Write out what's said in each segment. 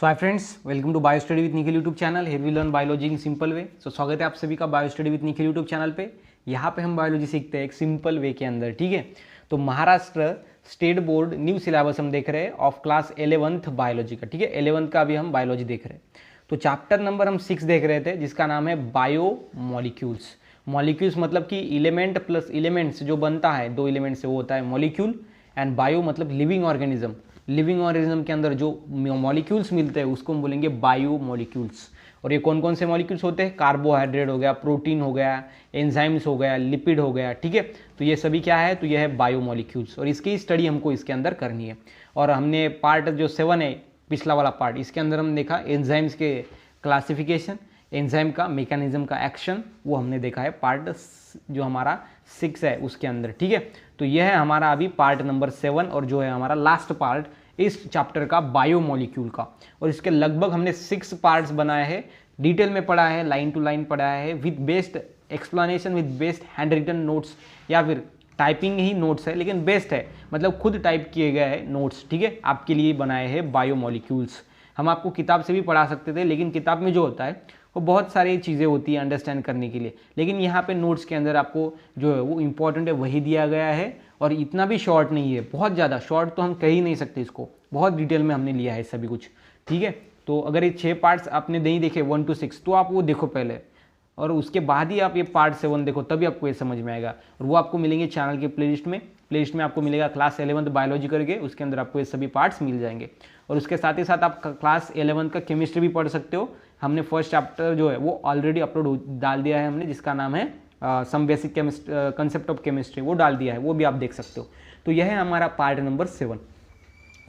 So hi friends, welcome to bio study with Nikhil YouTube channel. Here we learn biology in simple way. So स्वागत है आप सभी का bio study with Nikhil YouTube channel पे। यहाँ पे हम बायोलॉजी सीखते हैं एक सिंपल वे के अंदर, ठीक है। तो Maharashtra state board new syllabus हम देख रहे हैं ऑफ क्लास 11th बायोलॉजी का, ठीक है। 11th का अभी हम बायोलॉजी देख रहे हैं। तो चैप्टर नंबर हम 6 देख रहे थे, जिसका नाम है बायो मॉलिक्यूल्स। मॉलिक्यूल्स मतलब कि एलिमेंट प्लस एलिमेंट्स जो बनता है, दो एलिमेंट से वो होता है मॉलिक्यूल। एंड बायो मतलब लिविंग ऑर्गेनिज्म। लिविंग ऑर्गेनिज्म के अंदर जो मॉलिक्यूल्स मिलते हैं उसको हम बोलेंगे बायो मॉलिक्यूल्स। और ये कौन कौन से मॉलिक्यूल्स होते हैं? कार्बोहाइड्रेट हो गया, प्रोटीन हो गया, एंजाइम्स हो गया, लिपिड हो गया, ठीक है। तो ये सभी क्या है? तो ये है बायो मॉलिक्यूल्स और इसकी स्टडी हमको इसके अंदर करनी है। और हमने पार्ट जो 7 है, पिछला वाला पार्ट, इसके अंदर हम देखा एंजाइम्स के क्लासिफिकेशन, एंजाइम का मैकेनिज्म का एक्शन, वो हमने देखा है पार्ट जो हमारा 6 है उसके अंदर, ठीक है। तो यह है हमारा अभी पार्ट नंबर 7 और जो है हमारा लास्ट पार्ट इस चैप्टर का बायो मॉलिक्यूल का। और इसके लगभग हमने 6 पार्ट्स बनाए हैं, डिटेल में पढ़ा है, लाइन टू लाइन पढ़ा है, with best explanation, with best hand written notes, या फिर टाइपिंग ही नोट्स है लेकिन बेस्ट है, मतलब खुद टाइप किए गए हैं नोट्स, ठीक है। आपके लिए बनाए हैं बायो मॉलिक्यूल्स। हम आपको किताब से भी पढ़ा सकते थे, लेकिन किताब में जो होता है वो बहुत सारी चीज़ें होती हैं अंडरस्टैंड करने के लिए, लेकिन यहाँ पे नोट्स के अंदर आपको जो है वो इम्पोर्टेंट है वही दिया गया है। और इतना भी शॉर्ट नहीं है, बहुत ज़्यादा शॉर्ट तो हम कह ही नहीं सकते इसको, बहुत डिटेल में हमने लिया है सभी कुछ, ठीक है। तो अगर ये 6 पार्ट्स आपने नहीं देखे 1 to 6, तो आप वो देखो पहले, और उसके बाद ही आप ये पार्ट 7 देखो, तभी आपको ये समझ में आएगा। और वो आपको मिलेंगे चैनल के प्लेलिस्ट में आपको मिलेगा क्लास 11th बायोलॉजी करके, उसके अंदर आपको ये सभी पार्ट्स मिल जाएंगे। और उसके साथ ही साथ आप क्लास 11th का केमिस्ट्री भी पढ़ सकते हो। हमने फर्स्ट चैप्टर जो है वो ऑलरेडी अपलोड डाल दिया है हमने, जिसका नाम है some basic concept of chemistry, वो डाल दिया है, वो भी आप देख सकते हो। तो यह है हमारा पार्ट नंबर 7।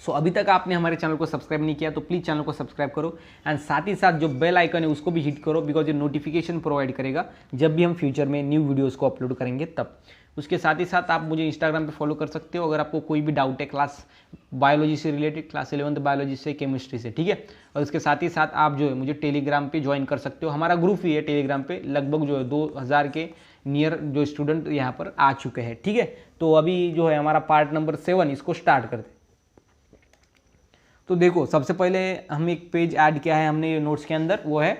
सो अभी तक आपने हमारे चैनल को सब्सक्राइब नहीं किया तो प्लीज़ चैनल को सब्सक्राइब करो, एंड साथ ही साथ जो बेल आइकन है उसको भी हिट करो, बिकॉज ये नोटिफिकेशन प्रोवाइड करेगा जब भी हम फ्यूचर में न्यू वीडियोस को अपलोड करेंगे तब। उसके साथ ही साथ आप मुझे इंस्टाग्राम पे फॉलो कर सकते हो अगर आपको कोई भी डाउट है क्लास बायोलॉजी से रिलेटेड, क्लास 11th बायोलॉजी से, केमिस्ट्री से, ठीक है। और उसके साथ ही साथ आप जो है मुझे टेलीग्राम पे ज्वाइन कर सकते हो। हमारा ग्रुप ही है टेलीग्राम पे, लगभग जो है 2000 के नियर जो स्टूडेंट यहाँ पर आ चुके हैं, ठीक है। तो अभी जो है हमारा पार्ट नंबर 7, इसको स्टार्ट करते हैं। तो देखो, सबसे पहले हम एक पेज ऐड किया है हमने नोट्स के अंदर, वो है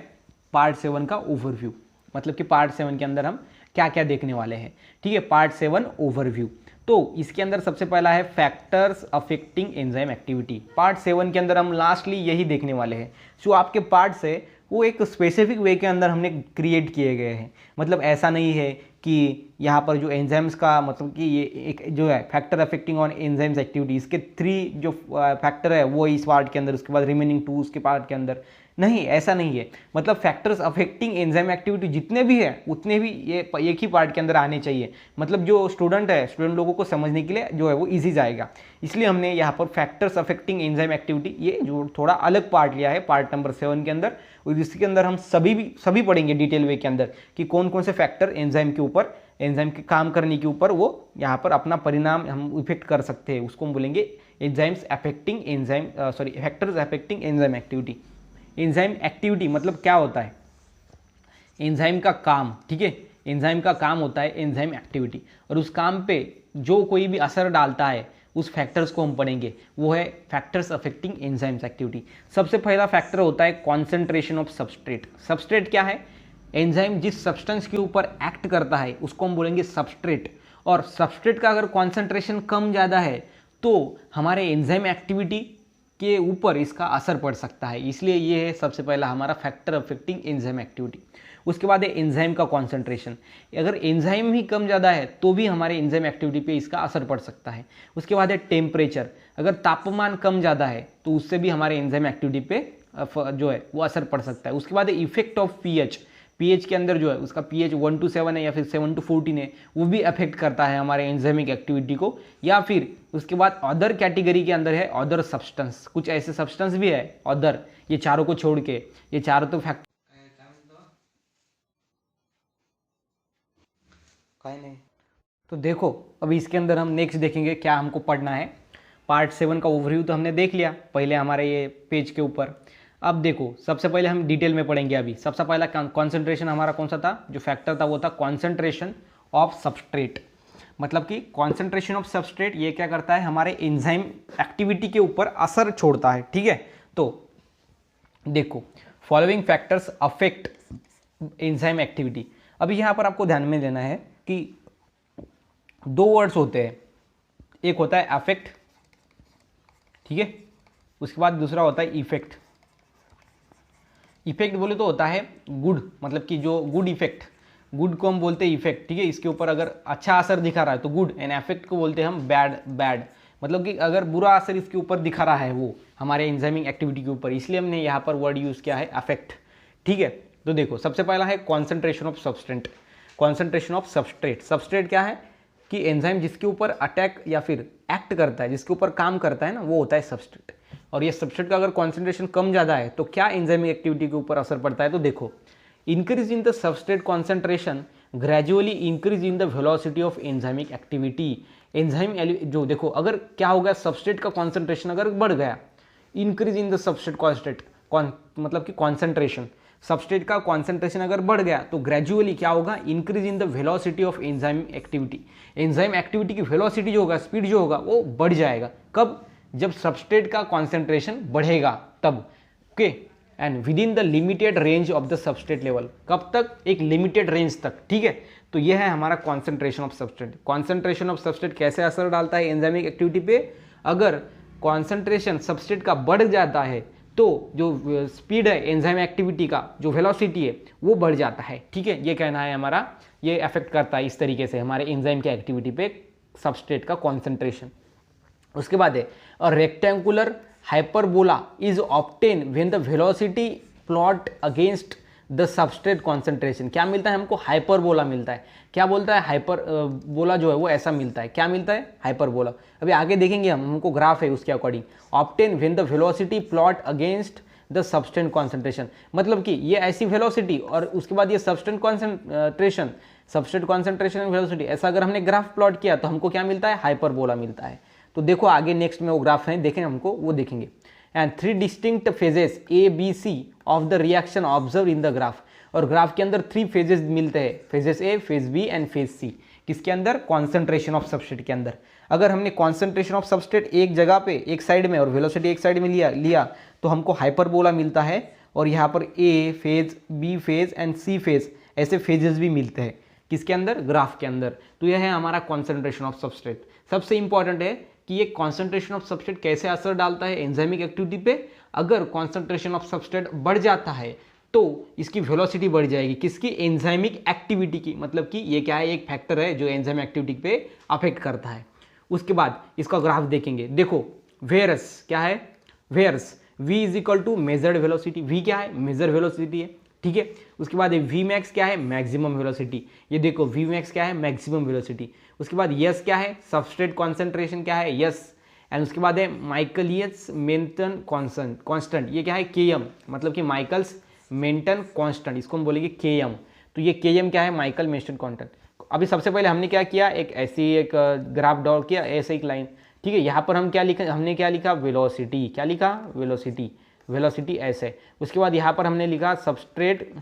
पार्ट 7 का ओवरव्यू, मतलब कि पार्ट 7 के अंदर हम क्या क्या देखने वाले हैं, ठीक है। Part 7 overview. तो इसके अंदर सबसे पहला है factors affecting enzyme activity. Part 7 के अंदर हम लास्टली यही देखने वाले हैं। जो आपके पार्ट्स है वो एक स्पेसिफिक वे के अंदर हमने क्रिएट किए गए हैं, मतलब ऐसा नहीं है कि यहाँ पर जो एंजाइम्स का, मतलब कि ये एक जो है factor affecting on enzymes activity, इसके 3 जो फैक्टर है वो इस पार्ट के अंदर, उसके बाद रिमेनिंग 2 उसके पार्ट के अंदर, नहीं ऐसा नहीं है। मतलब फैक्टर्स अफेक्टिंग एंजाइम एक्टिविटी जितने भी है उतने भी ये एक ही पार्ट के अंदर आने चाहिए, मतलब जो स्टूडेंट लोगों को समझने के लिए जो है वो ईजी जाएगा। इसलिए हमने यहाँ पर फैक्टर्स अफेक्टिंग एंजाइम एक्टिविटी ये जो थोड़ा अलग पार्ट लिया है पार्ट नंबर 7 के अंदर। और इसके अंदर हम सभी पढ़ेंगे डिटेल वे के अंदर कि कौन कौन से फैक्टर एंजाइम के ऊपर, एंजाइम के काम करने के ऊपर वो यहाँ पर अपना परिणाम हम इफेक्ट कर सकते हैं, उसको हम बोलेंगे enzymes affecting enzyme, factors affecting enzyme activity. Enzyme activity मतलब क्या होता है? एंजाइम का काम, ठीक है। एंजाइम का काम होता है एंजाइम एक्टिविटी, और उस काम पे जो कोई भी असर डालता है उस फैक्टर्स को हम पढ़ेंगे, वो है फैक्टर्स अफेक्टिंग एंजाइम्स एक्टिविटी। सबसे पहला फैक्टर होता है कॉन्सेंट्रेशन ऑफ सबस्ट्रेट। सबस्ट्रेट क्या है? एंजाइम जिस सब्सटेंस के ऊपर एक्ट करता है उसको हम बोलेंगे सबस्ट्रेट। और सबस्ट्रेट का अगर कॉन्सेंट्रेशन कम ज़्यादा है तो हमारे एंजाइम एक्टिविटी के ऊपर इसका असर पड़ सकता है, इसलिए ये है सबसे पहला हमारा फैक्टर अफेक्टिंग एंजाइम एक्टिविटी। उसके बाद है एंजाइम का कॉन्सेंट्रेशन। अगर एंजाइम ही कम ज़्यादा है तो भी हमारे एंजाइम एक्टिविटी पे इसका असर पड़ सकता है। उसके बाद है टेम्परेचर। अगर तापमान कम ज़्यादा है तो उससे भी हमारे एंजाइम एक्टिविटी पे जो है वो असर पड़ सकता है। उसके बाद है इफेक्ट ऑफ पीएच। पीएच के अंदर जो है उसका पीएच 1 to 7 है या फिर 7 to 14 है, वो भी अफेक्ट करता है हमारे एंजाइमिक एक्टिविटी को। या फिर उसके बाद अदर कैटेगरी के अंदर है अदर सब्सटेंस। कुछ ऐसे सब्सटेंस भी है अदर, ये चारों को छोड़ के, ये चारों तो फैक्ट काय नहीं। तो देखो, अभी इसके अंदर हम नेक्स्ट देखेंगे क्या हमको पढ़ना है। पार्ट 7 का ओवरव्यू तो हमने देख लिया पहले हमारे ये पेज के ऊपर। अब देखो, सबसे पहले हम डिटेल में पढ़ेंगे। अभी सबसे पहला कॉन्सेंट्रेशन हमारा कौन सा था? जो फैक्टर था वो था कॉन्सेंट्रेशन ऑफ सबस्ट्रेट। मतलब कि कॉन्सेंट्रेशन ऑफ सबस्ट्रेट ये क्या करता है? हमारे एंजाइम एक्टिविटी के ऊपर असर छोड़ता है, ठीक है। तो देखो following factors affect enzyme activity. अभी यहाँ पर आपको ध्यान में लेना है कि दो वर्ड्स होते हैं, एक होता है अफेक्ट, ठीक है, उसके बाद दूसरा होता है इफेक्ट। इफेक्ट बोले तो होता है गुड, मतलब कि जो गुड इफेक्ट, गुड को हम बोलते हैं इफेक्ट, ठीक है, इसके ऊपर अगर अच्छा असर दिखा रहा है तो गुड, एंड इफेक्ट को बोलते हैं हम बैड, बैड मतलब कि अगर बुरा असर इसके ऊपर दिखा रहा है वो हमारे एंजाइमिक एक्टिविटी के ऊपर, इसलिए हमने यहाँ पर वर्ड यूज किया है अफेक्ट, ठीक है। तो देखो सबसे पहला है concentration of substance, concentration of substrate. Substrate क्या है कि एंजाइम जिसके ऊपर अटैक या फिर एक्ट करता है, जिसके ऊपर काम करता है ना, वो होता है सबस्ट्रेट। और ये सबस्ट्रेट का अगर कॉन्सेंट्रेशन कम ज़्यादा है तो क्या एंजाइमिक एक्टिविटी के ऊपर असर पड़ता है, तो देखो increase in the substrate concentration gradually increase in the velocity of enzymic activity. Enzyme जो देखो अगर क्या हो गया, सबस्ट्रेट का कॉन्सेंट्रेशन अगर बढ़ गया, increase in the substrate concentrate मतलब कि कॉन्सेंट्रेशन, सबस्ट्रेट का कॉन्सेंट्रेशन अगर बढ़ गया तो ग्रेजुअली क्या होगा, increase in the velocity of enzyme activity. Enzyme activity की वेलोसिटी जो होगा, स्पीड जो होगा वो बढ़ जाएगा। कब? जब सबस्ट्रेट का कॉन्सेंट्रेशन बढ़ेगा तब, okay, and with in the limited range of the substrate level. कब तक? एक लिमिटेड रेंज तक, ठीक है। तो यह है हमारा concentration of substrate. Concentration of substrate कैसे असर डालता है एंजाइमिक एक्टिविटी पे? अगर कॉन्सेंट्रेशन सबस्ट्रेट का बढ़ जाता है तो जो स्पीड है एंजाइम एक्टिविटी का, जो वेलोसिटी है वो बढ़ जाता है, ठीक है। ये कहना है हमारा, ये अफेक्ट करता है इस तरीके से हमारे एंजाइम की एक्टिविटी पे सबस्ट्रेट का कॉन्सेंट्रेशन। उसके बाद है और rectangular hyperbola is obtain when the velocity plot against the substrate concentration. क्या मिलता है हमको? हाइपरबोला मिलता है। क्या बोलता है? हाइपर बोला जो है वो ऐसा मिलता है। क्या मिलता है? हाइपरबोला। अभी आगे देखेंगे हमको ग्राफ है उसके according. Obtain when the velocity plot against the substance concentration, मतलब कि ये ऐसी वेलोसिटी और उसके बाद ये substance concentration, substrate concentration and velocity, ऐसा अगर हमने ग्राफ प्लॉट किया तो हमको क्या मिलता है? हाइपरबोला मिलता है। तो देखो आगे नेक्स्ट में वो ग्राफ है, देखें हमको वो देखेंगे। And 3 distinct phases A B C of the reaction observe in the graph. और ग्राफ के अंदर 3 फेजेस मिलते हैं, phases A, phase B and phase C. किसके अंदर? कॉन्सेंट्रेशन ऑफ सबस्ट्रेट के अंदर। अगर हमने कॉन्सेंट्रेशन ऑफ सबस्ट्रेट एक जगह पे, एक साइड में, और वेलोसिटी एक साइड में लिया तो हमको हाइपरबोला मिलता है। और यहाँ पर A phase, B phase and C phase, phases फेजेस भी मिलते हैं किसके अंदर? ग्राफ के अंदर। तो यह है हमारा कॉन्सेंट्रेशन ऑफ सबस्ट्रेट। सबसे इंपॉर्टेंट है कि ये कॉन्सेंट्रेशन ऑफ सबस्ट्रेट कैसे असर डालता है एंजाइमिक एक्टिविटी पे। अगर कॉन्सेंट्रेशन ऑफ सबस्ट्रेट बढ़ जाता है तो इसकी वेलोसिटी बढ़ जाएगी, किसकी? एंजाइमिक एक्टिविटी की। मतलब कि ये क्या है? एक फैक्टर है जो एंजाइम एक्टिविटी पे अफेक्ट करता है। उसके बाद इसका ग्राफ देखेंगे। देखो वेयरस क्या है? Whereas v is equal to measured velocity. v क्या है? मेजर वेलोसिटी है, ठीक है। उसके बाद v मैक्स क्या है? Maximum velocity. ये देखो v मैक्स क्या है? Maximum velocity. उसके बाद यस क्या है? सबस्ट्रेट कॉन्सेंट्रेशन क्या है? यस। एंड उसके बाद है माइकलियस मेंटन कांस्टेंट। ये क्या है? km, मतलब कि माइकल्स मेंटन कांस्टेंट, इसको हम बोलेंगे km। तो ये km क्या है? Michael Menten constant. अभी सबसे पहले हमने क्या किया? एक ऐसी एक ग्राफ ड्रॉ किया, ऐसे एक लाइन, ठीक है। यहाँ पर हम क्या लिखा? हमने क्या लिखा? वेलोसिटी। क्या लिखा? वेलोसिटी। वेलोसिटी ऐसे। उसके बाद यहाँ पर हमने लिखा सबस्ट्रेट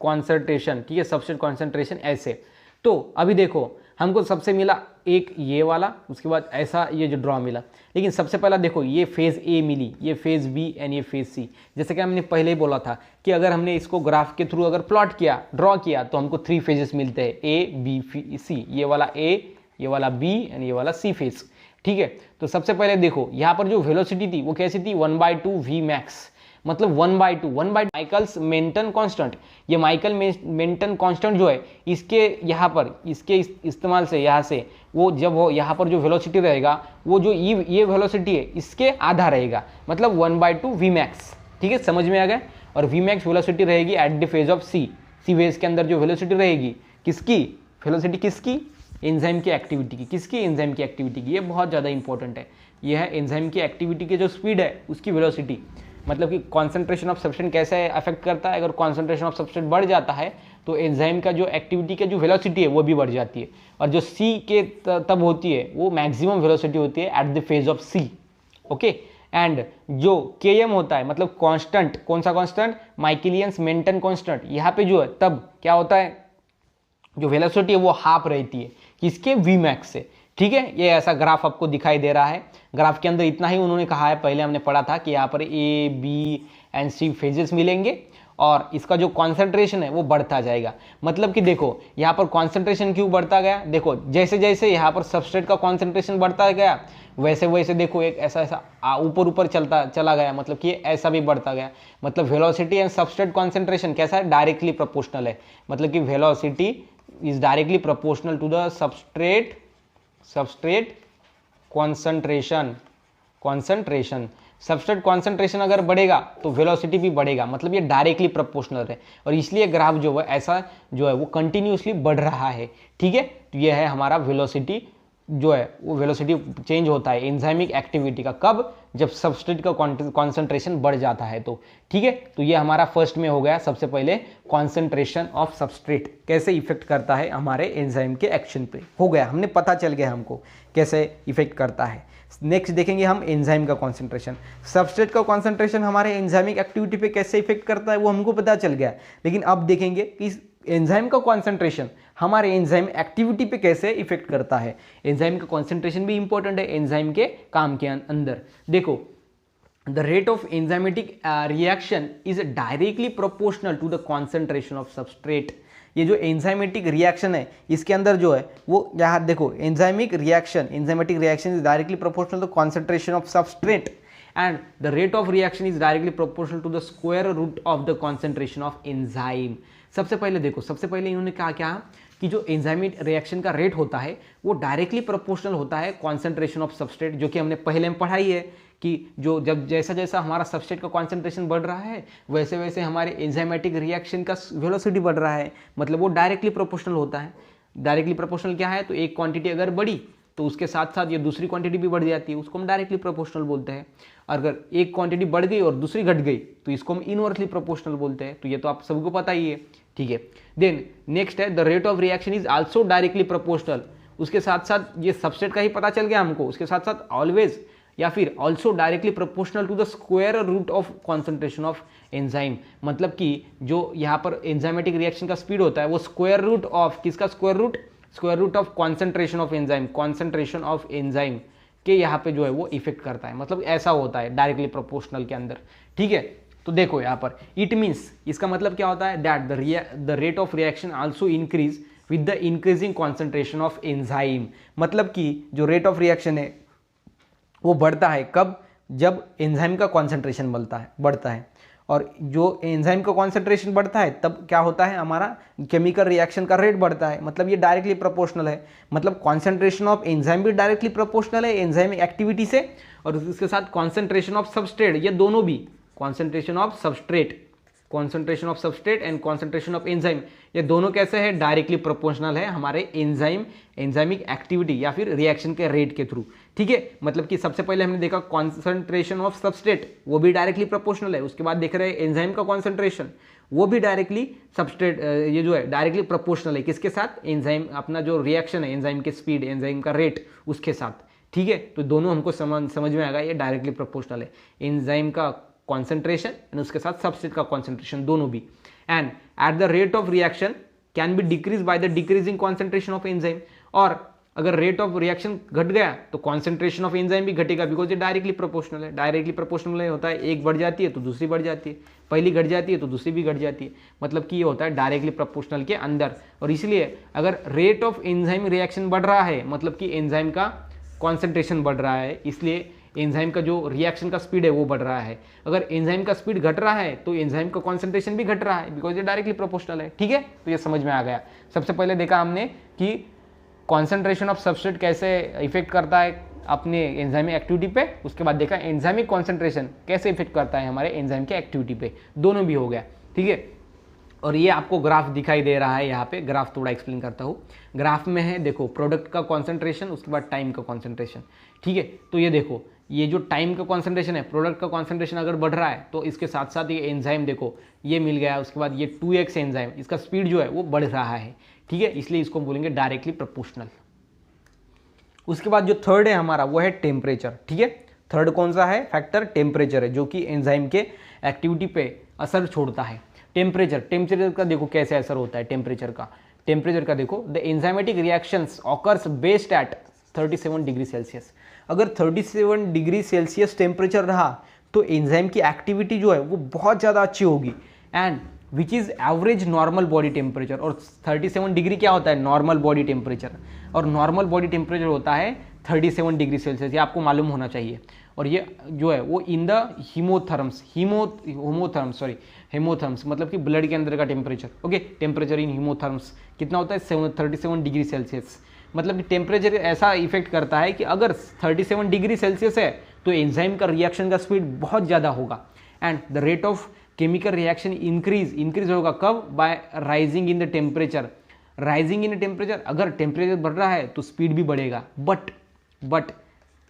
कॉन्सेंट्रेशन, ठीक है, सबस्ट्रेट कॉन्सेंट्रेशन ऐसे। तो अभी देखो हमको सबसे मिला एक ये वाला, उसके बाद ऐसा ये जो ड्रॉ मिला। लेकिन सबसे पहला देखो ये फेज ए मिली, ये फेज बी एंड ये फेज सी। जैसे कि हमने पहले ही बोला था कि अगर हमने इसको ग्राफ के थ्रू अगर प्लॉट किया, ड्रॉ किया, तो हमको 3 फेजेस मिलते हैं, ए बी सी। ये वाला ए, ये वाला बी एंड ये वाला सी फेज, ठीक है। तो सबसे पहले देखो यहाँ पर जो वेलोसिटी थी वो कैसी थी? 1/2 वी मैक्स, मतलब 1/2 माइकल्स मेंटन कांस्टेंट। ये माइकल मेंटन कांस्टेंट जो है इसके यहाँ पर, इसके इस्तेमाल से यहाँ से वो जब वो यहाँ पर जो वेलोसिटी रहेगा वो जो ये वेलोसिटी है इसके आधा रहेगा, मतलब 1/2 वी मैक्स, ठीक है, समझ में आ गया। और वी मैक्स वेलोसिटी रहेगी at the phase of C phase के अंदर जो वेलोसिटी रहेगी, किसकी वेलोसिटी? किसकी? एंजाइम की एक्टिविटी की। किसकी? एंजाइम की एक्टिविटी की। ये बहुत ज़्यादा इंपॉर्टेंट है। ये है एंजाइम की एक्टिविटी की जो स्पीड है उसकी वेलोसिटी, मतलब कि कॉन्सेंट्रेशन ऑफ सब्सटेंस कैसे अफेक्ट करता है। अगर कॉन्सेंट्रेशन ऑफ सब्सटेंस बढ़ जाता है तो एंजाइम का जो एक्टिविटी का जो वेलोसिटी है वो भी बढ़ जाती है। और जो सी के तब होती है वो मैक्सिमम वेलोसिटी होती है at the phase of C, okay. And जो km होता है, मतलब कांस्टेंट, कौन सा कांस्टेंट? माइकलियंस Menten constant. यहाँ पे जो है तब क्या होता है? जो वेलोसिटी है वो हाफ रहती है, किसके? वी मैक्स से। ठीक है, ये ऐसा ग्राफ आपको दिखाई दे रहा है। ग्राफ के अंदर इतना ही उन्होंने कहा है, पहले हमने पढ़ा था कि यहाँ पर A B and C phases मिलेंगे और इसका जो कॉन्सेंट्रेशन है वो बढ़ता जाएगा। मतलब कि देखो यहाँ पर कॉन्सेंट्रेशन क्यों बढ़ता गया, देखो जैसे जैसे यहाँ पर सबस्ट्रेट का कॉन्सेंट्रेशन बढ़ता गया वैसे वैसे देखो एक ऐसा ऐसा ऊपर ऊपर चला गया, मतलब कि ऐसा भी बढ़ता गया। मतलब वेलोसिटी एंड सबस्ट्रेट कॉन्सेंट्रेशन कैसा है, डायरेक्टली प्रोपोर्शनल है। मतलब कि velocity is directly proportional to the substrate concentration. Substrate concentration अगर बढ़ेगा तो वेलोसिटी भी बढ़ेगा, मतलब ये डायरेक्टली प्रोपोर्शनल है और इसलिए ग्राफ जो है ऐसा जो है वो कंटिन्यूसली बढ़ रहा है। ठीक है, तो ये है हमारा वेलोसिटी जो है वो वेलोसिटी चेंज होता है एंजाइमिक एक्टिविटी का, कब, जब सबस्ट्रेट का कॉन्सेंट्रेशन बढ़ जाता है तो। ठीक है, तो ये हमारा फर्स्ट में हो गया। सबसे पहले कॉन्सेंट्रेशन ऑफ सबस्ट्रेट कैसे इफेक्ट करता है हमारे एंजाइम के एक्शन पे हो गया, हमने पता चल गया हमको कैसे इफेक्ट करता है। नेक्स्ट देखेंगे हम एंजाइम का कॉन्सेंट्रेशन। सबस्ट्रेट का कॉन्सेंट्रेशन हमारे एंजाइमिक एक्टिविटी पे कैसे इफेक्ट करता है वो हमको पता चल गया, लेकिन अब देखेंगे कि एंजाइम का कॉन्सेंट्रेशन हमारे एंजाइम एक्टिविटी पे कैसे इफेक्ट करता है। एंजाइम का कॉन्सेंट्रेशन भी इंपॉर्टेंट है एंजाइम के काम के अंदर। देखो, the rate of enzymatic reaction is directly proportional to the concentration of substrate. ये जो एंजाइमेटिक रिएक्शन है इसके अंदर जो है वो यहाँ देखो, enzymatic reaction is directly proportional to concentration of substrate and the rate of reaction is directly proportional to the square root of the concentration of enzyme। सबसे पहले देखो, सबसे पहले इन्होंने कहा क्या कि जो एंजाइमिक रिएक्शन का रेट होता है वो डायरेक्टली प्रोपोर्शनल होता है कॉन्सेंट्रेशन ऑफ सबस्ट्रेट, जो कि हमने पहले में पढ़ाई है कि जो जब जैसा जैसा हमारा सबस्ट्रेट का कॉन्सेंट्रेशन बढ़ रहा है वैसे वैसे हमारे एंजाइमेटिक रिएक्शन का वेलोसिटी बढ़ रहा है, मतलब वो डायरेक्टली प्रोपोर्शनल होता है। डायरेक्टली प्रोपोर्शनल क्या है, तो एक क्वांटिटी अगर बढ़ी तो उसके साथ साथ ये दूसरी क्वांटिटी भी बढ़ जाती है, उसको हम डायरेक्टली प्रोपोर्शनल बोलते हैं। अगर एक क्वांटिटी बढ़ गई और दूसरी घट गई तो इसको हम इनवर्सली प्रोपोर्शनल बोलते हैं। तो ये तो आप सबको पता ही है। ठीक है, देन नेक्स्ट है the rate of reaction is also directly proportional. उसके साथ साथ ये सबस्ट्रेट का ही पता चल गया हमको, उसके साथ साथ ऑलवेज या फिर also directly proportional to the square root of concentration of enzyme. मतलब कि जो यहाँ पर एंजाइमेटिक रिएक्शन का स्पीड होता है वो स्क्वायर रूट ऑफ किसका, square root of concentration of enzyme के यहाँ पे जो है वो इफेक्ट करता है। मतलब ऐसा होता है डायरेक्टली प्रोपोर्शनल के अंदर। ठीक है, तो देखो यहाँ पर इट मीन्स, इसका मतलब क्या होता है, that the rate of reaction also increase with the increasing concentration of enzyme. मतलब कि जो रेट ऑफ रिएक्शन है वो बढ़ता है कब, जब एंजाइम का कॉन्सेंट्रेशन बढ़ता है और जो एंजाइम का कॉन्सेंट्रेशन बढ़ता है तब क्या होता है, हमारा केमिकल रिएक्शन का रेट बढ़ता है। मतलब ये डायरेक्टली प्रोपोर्शनल है, मतलब कॉन्सेंट्रेशन ऑफ एंजाइम भी डायरेक्टली प्रोपोर्शनल है एंजाइम एक्टिविटी से, और इसके साथ कॉन्सेंट्रेशन ऑफ सबस्ट्रेट, ये दोनों भी concentration of substrate and concentration of enzyme, ये दोनों कैसे है, डायरेक्टली प्रोपोर्शनल है हमारे एंजाइमिक एक्टिविटी या फिर रिएक्शन के रेट के थ्रू। ठीक है, मतलब कि सबसे पहले हमने देखा कॉन्सेंट्रेशन ऑफ सबस्ट्रेट, वो भी डायरेक्टली प्रोपोर्शनल है। उसके बाद देख रहे हैं एंजाइम का कॉन्सेंट्रेशन, वो भी डायरेक्टली सबस्ट्रेट ये जो है डायरेक्टली प्रोपोर्शनल है किसके साथ, एंजाइम अपना जो रिएक्शन है एंजाइम के स्पीड, एंजाइम का रेट उसके साथ। ठीक है, तो दोनों हमको समझ में आएगा, ये डायरेक्टली प्रोपोर्शनल है एंजाइम का कॉन्सेंट्रेशन एंड उसके साथ सबस्ट्रेट का कॉन्सेंट्रेशन दोनों भी। And at the rate of reaction can be decrease by the decreasing concentration of enzyme. और अगर रेट ऑफ रिएक्शन घट गया तो कॉन्सेंट्रेशन ऑफ एंजाइम भी घटेगा, बिकॉज ये डायरेक्टली प्रोपोर्शनल है। डायरेक्टली प्रोपोर्शनल होता है, एक बढ़ जाती है तो दूसरी बढ़ जाती है, पहली घट जाती है तो दूसरी भी घट जाती है। मतलब कि ये होता है डायरेक्टली प्रोपोर्शनल के अंदर। और इसलिए अगर रेट ऑफ एंजाइम रिएक्शन बढ़ रहा है मतलब कि एंजाइम का कॉन्सेंट्रेशन बढ़ रहा है, इसलिए एंजाइम का जो रिएक्शन का स्पीड है वो बढ़ रहा है। अगर एंजाइम का स्पीड घट रहा है तो एंजाइम का कॉन्सेंट्रेशन भी घट रहा है, बिकॉज ये डायरेक्टली प्रोपोर्शनल है। ठीक है, तो ये समझ में आ गया। सबसे पहले देखा हमने कि कॉन्सेंट्रेशन ऑफ सबस्ट्रेट कैसे इफेक्ट करता है अपने एंजाइमिक एक्टिविटी पे, उसके बाद देखा एंजाइमिक कॉन्सेंट्रेशन कैसे इफेक्ट करता है हमारे एंजाइम के एक्टिविटी पे, दोनों भी हो गया। ठीक है, और ये आपको ग्राफ दिखाई दे रहा है, यहाँ पे ग्राफ थोड़ा एक्सप्लेन करता हूँ। ग्राफ में है देखो प्रोडक्ट का कॉन्सेंट्रेशन, उसके बाद टाइम का कॉन्सेंट्रेशन। ठीक है, तो ये देखो ये जो टाइम का कॉन्सेंट्रेशन है, प्रोडक्ट का कॉन्सेंट्रेशन अगर बढ़ रहा है तो इसके साथ साथ ये एंजाइम देखो ये मिल गया, उसके बाद ये 2x एंजाइम, इसका स्पीड जो है वो बढ़ रहा है। ठीक है, इसलिए इसको बोलेंगे डायरेक्टली प्रोपोर्शनल। उसके बाद जो थर्ड है हमारा वो है टेम्परेचर। ठीक है, थर्ड कौन सा है फैक्टर, टेम्परेचर है, जो कि एंजाइम के एक्टिविटी पे असर छोड़ता है। टेम्परेचर का देखो कैसे असर होता है टेम्परेचर का देखो, the enzymatic reactions occurs best at 37 degree Celsius. अगर 37 डिग्री सेल्सियस टेम्परेचर रहा तो एंजाइम की एक्टिविटी जो है वो बहुत ज़्यादा अच्छी होगी, and which is average normal body temperature. और 37 डिग्री क्या होता है? Normal body temperature. और नॉर्मल बॉडी टेम्परेचर होता है 37 डिग्री सेल्सियस, ये आपको मालूम होना चाहिए। और ये जो है वो इन द हेमोथर्म्स मतलब कि ब्लड के अंदर का टेम्परेचर। ओके, टेम्परेचर इन हीमोथर्म्स कितना होता है? 37 डिग्री सेल्सियस। मतलब कि टेम्परेचर ऐसा इफेक्ट करता है कि अगर 37 डिग्री सेल्सियस है तो एंजाइम का रिएक्शन का स्पीड बहुत ज़्यादा होगा, and the rate of chemical reaction increase होगा कब? Bye rising in the temperature. Rising in the temperature, अगर टेम्परेचर बढ़ रहा है तो स्पीड भी बढ़ेगा,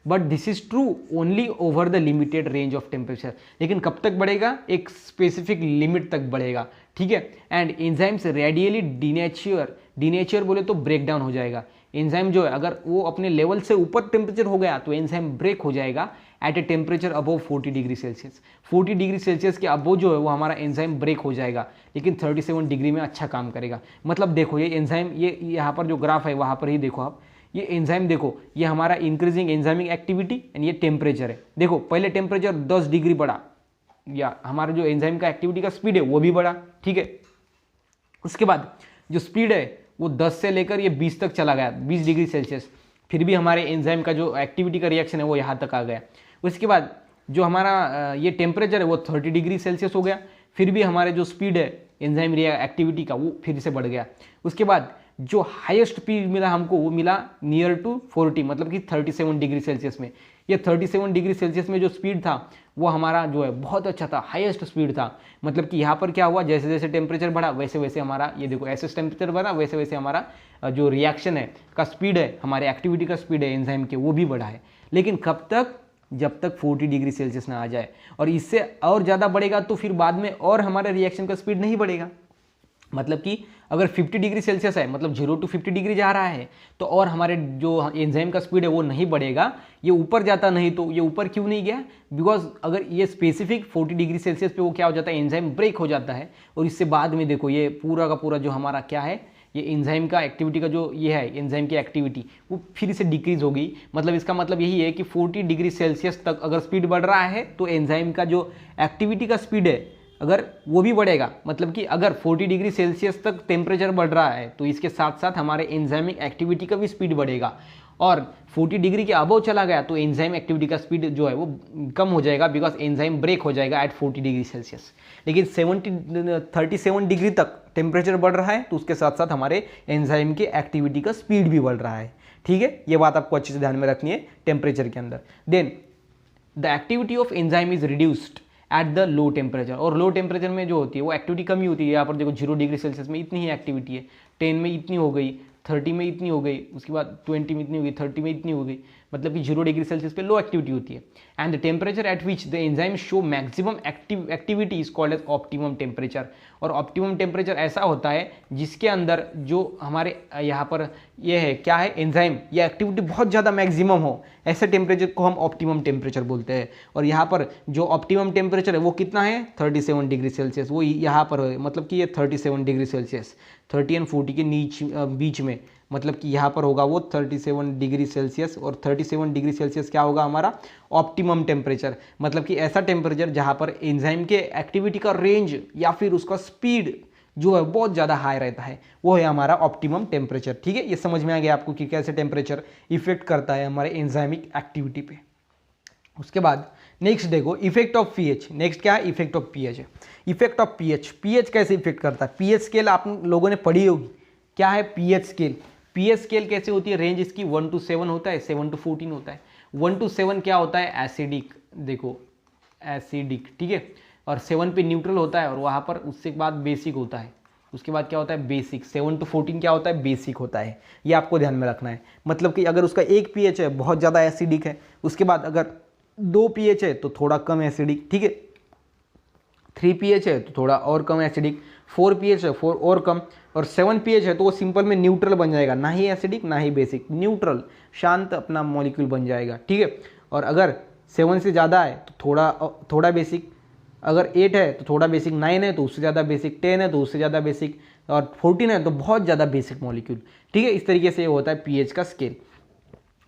but this is true only over the limited range of temperature. लेकिन कब तक बढ़ेगा? एक स्पेसिफिक लिमिट तक बढ़ेगा, ठीक है। एंड एंजाइम्स रेडियली डीनेचर बोले तो ब्रेक डाउन हो जाएगा। एंजाइम जो है अगर वो अपने लेवल से ऊपर टेम्परेचर हो गया तो एंजाइम ब्रेक हो जाएगा at a temperature above 40 degree Celsius. 40 degree Celsius के अबव जो है वो हमारा एंजाइम ब्रेक हो जाएगा, लेकिन 37 डिग्री में अच्छा काम करेगा। मतलब देखो ये एंजाइम, ये यहाँ पर जो ग्राफ है वहाँ पर ही देखो आप, ये एंजाइम देखो, ये हमारा इंक्रीजिंग एंजाइमिक एक्टिविटी एंड ये टेम्परेचर है। देखो पहले टेम्परेचर 10 डिग्री बढ़ा, या हमारा जो एंजाइम का एक्टिविटी का स्पीड है वो भी बढ़ा, ठीक है। उसके बाद जो स्पीड है वो 10 से लेकर ये 20 तक चला गया, 20 डिग्री सेल्सियस, फिर भी हमारे एंजाइम का जो एक्टिविटी का रिएक्शन है वो यहाँ तक आ गया। उसके बाद जो हमारा ये टेम्परेचर है वो 30 डिग्री सेल्सियस हो गया, फिर भी हमारे जो स्पीड है एंजाइम एक्टिविटी का वो फिर से बढ़ गया। उसके बाद जो हाईएस्ट स्पीड मिला हमको वो मिला नियर टू 40, मतलब कि 37 डिग्री सेल्सियस में। ये 37 डिग्री सेल्सियस में जो स्पीड था वो हमारा जो है बहुत अच्छा था, हाईएस्ट स्पीड था। मतलब कि यहाँ पर क्या हुआ, जैसे जैसे टेम्परेचर बढ़ा वैसे वैसे हमारा, ये देखो ऐसे टेम्परेचर बढ़ा वैसे वैसे हमारा जो रिएक्शन है का स्पीड है, हमारे एक्टिविटी का स्पीड है एंजाइम के, वो भी बढ़ा है। लेकिन कब तक? जब तक 40 डिग्री सेल्सियस ना आ जाए। और इससे और ज़्यादा बढ़ेगा तो फिर बाद में और हमारे रिएक्शन का स्पीड नहीं बढ़ेगा। मतलब कि अगर 50 डिग्री सेल्सियस है, मतलब 0 to 50 डिग्री जा रहा है, तो और हमारे जो एंजाइम का स्पीड है वो नहीं बढ़ेगा, ये ऊपर जाता नहीं। तो ये ऊपर क्यों नहीं गया? बिकॉज अगर ये स्पेसिफिक 40 डिग्री सेल्सियस पे वो क्या हो जाता है, एंजाइम ब्रेक हो जाता है, और इससे बाद में देखो ये पूरा का पूरा जो हमारा क्या है, ये एंजाइम का एक्टिविटी का जो ये है, एंजाइम की एक्टिविटी वो फिर से डिक्रीज होगी। मतलब इसका मतलब यही है कि 40 डिग्री सेल्सियस तक अगर स्पीड बढ़ रहा है तो एंजाइम का जो एक्टिविटी का स्पीड है अगर वो भी बढ़ेगा। मतलब कि अगर 40 डिग्री सेल्सियस तक टेम्परेचर बढ़ रहा है तो इसके साथ साथ हमारे एंजाइमिक एक्टिविटी का भी स्पीड बढ़ेगा, और 40 डिग्री के अबव चला गया तो एंजाइम एक्टिविटी का स्पीड जो है वो कम हो जाएगा, बिकॉज एंजाइम ब्रेक हो जाएगा एट 40 डिग्री सेल्सियस। लेकिन 37 डिग्री तक टेम्परेचर बढ़ रहा है तो उसके साथ साथ हमारे एंजाइम की एक्टिविटी का स्पीड भी बढ़ रहा है, ठीक है। ये बात आपको अच्छे से ध्यान में रखनी है टेम्परेचर के अंदर। Then the activity of enzyme is reduced at the low temperature. और लो टेम्परेचर में जो होती है वो एक्टिविटी कमी होती है। यहाँ पर देखो 0 डिग्री सेल्सियस में इतनी ही एक्टिविटी है, 10 में इतनी हो गई, 30 में इतनी हो गई, उसके बाद 20 में इतनी हो गई, 30 में इतनी हो गई। मतलब कि 0 डिग्री सेल्सियस पे लो एक्टिविटी होती है। And the temperature at which the enzyme show maximum activity is called as optimum temperature. और ऑप्टिमम टेम्परेचर ऐसा होता है जिसके अंदर जो हमारे यहाँ पर ये है क्या है, एंजाइम या एक्टिविटी बहुत ज़्यादा मैक्सिमम हो, ऐसे टेम्परेचर को हम ऑप्टिमम टेम्परेचर बोलते हैं। और यहाँ पर जो ऑप्टिमम टेम्परेचर है वो कितना है, 37 डिग्री सेल्सियस। वो यहाँ पर है, मतलब कि ये 37 डिग्री सेल्सियस 30 एंड 40 के बीच में, मतलब कि यहाँ पर होगा वो 37 डिग्री सेल्सियस। और 37 डिग्री सेल्सियस क्या होगा हमारा ऑप्टिमम टेम्परेचर। मतलब कि ऐसा टेम्परेचर जहाँ पर एंजाइम के एक्टिविटी का रेंज या फिर उसका स्पीड जो है बहुत ज़्यादा हाई रहता है, वो है हमारा ऑप्टिमम टेम्परेचर, ठीक है। ये समझ में आ गया आपको कि कैसे टेम्परेचर इफेक्ट करता है हमारे एंजाइमिक एक्टिविटी पे। उसके बाद नेक्स्ट देखो इफेक्ट ऑफ पीएच। नेक्स्ट क्या है, इफेक्ट ऑफ पीएच है। इफेक्ट ऑफ पीएच, पीएच कैसे इफेक्ट करता है? पीएच स्केल आप लोगों ने पढ़ी होगी, क्या है पीएच स्केल। पीएच स्केल कैसे होती है, रेंज इसकी 1 to 7 होता है, 7 to 14 होता है। 1 to 7 क्या होता है, एसिडिक, देखो एसिडिक, ठीक है। और 7 पे न्यूट्रल होता है, और वहाँ पर उससे बाद बेसिक होता है। उसके बाद क्या होता है, बेसिक। 7 to 14 क्या होता है, बेसिक होता है। ये आपको ध्यान में रखना है। मतलब कि अगर उसका एक पीएच है बहुत ज़्यादा एसिडिक है, उसके बाद अगर 2 पीएच है तो थोड़ा कम एसिडिक, ठीक है। 3 पीएच है तो थोड़ा और कम एसिडिक, 4 पीएच है 4 और कम, और 7 पीएच है तो वो सिंपल में न्यूट्रल बन जाएगा, ना ही एसिडिक ना ही बेसिक, न्यूट्रल शांत अपना मॉलिक्यूल बन जाएगा, ठीक है। और अगर 7 से ज़्यादा है तो थोड़ा बेसिक, अगर 8 है तो थोड़ा बेसिक, 9 है तो उससे ज़्यादा बेसिक, 10 है तो उससे ज़्यादा बेसिक, और 14 है तो बहुत ज़्यादा बेसिक मॉलिक्यूल, ठीक है। इस तरीके से ये होता है पीएच का स्केल।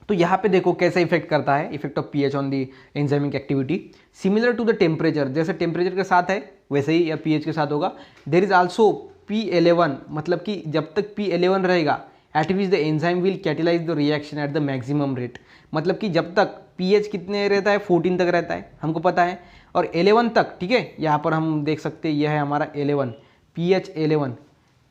तो यहाँ पे देखो कैसे इफेक्ट करता है, effect of pH on the enzymic activity similar to the temperature, जैसे टेम्परेचर के साथ है वैसे ही या पीएच के साथ होगा। देयर इज आल्सो P11, मतलब कि जब तक P11 रहेगा eight which the enzyme will catalyse the reaction at the maximum rate, मतलब कि जब तक पीएच कितने रहता है 14 तक रहता है हमको पता है, और 11 तक, ठीक है, यहाँ पर हम देख सकते हैं यह है हमारा 11 पीएच 11,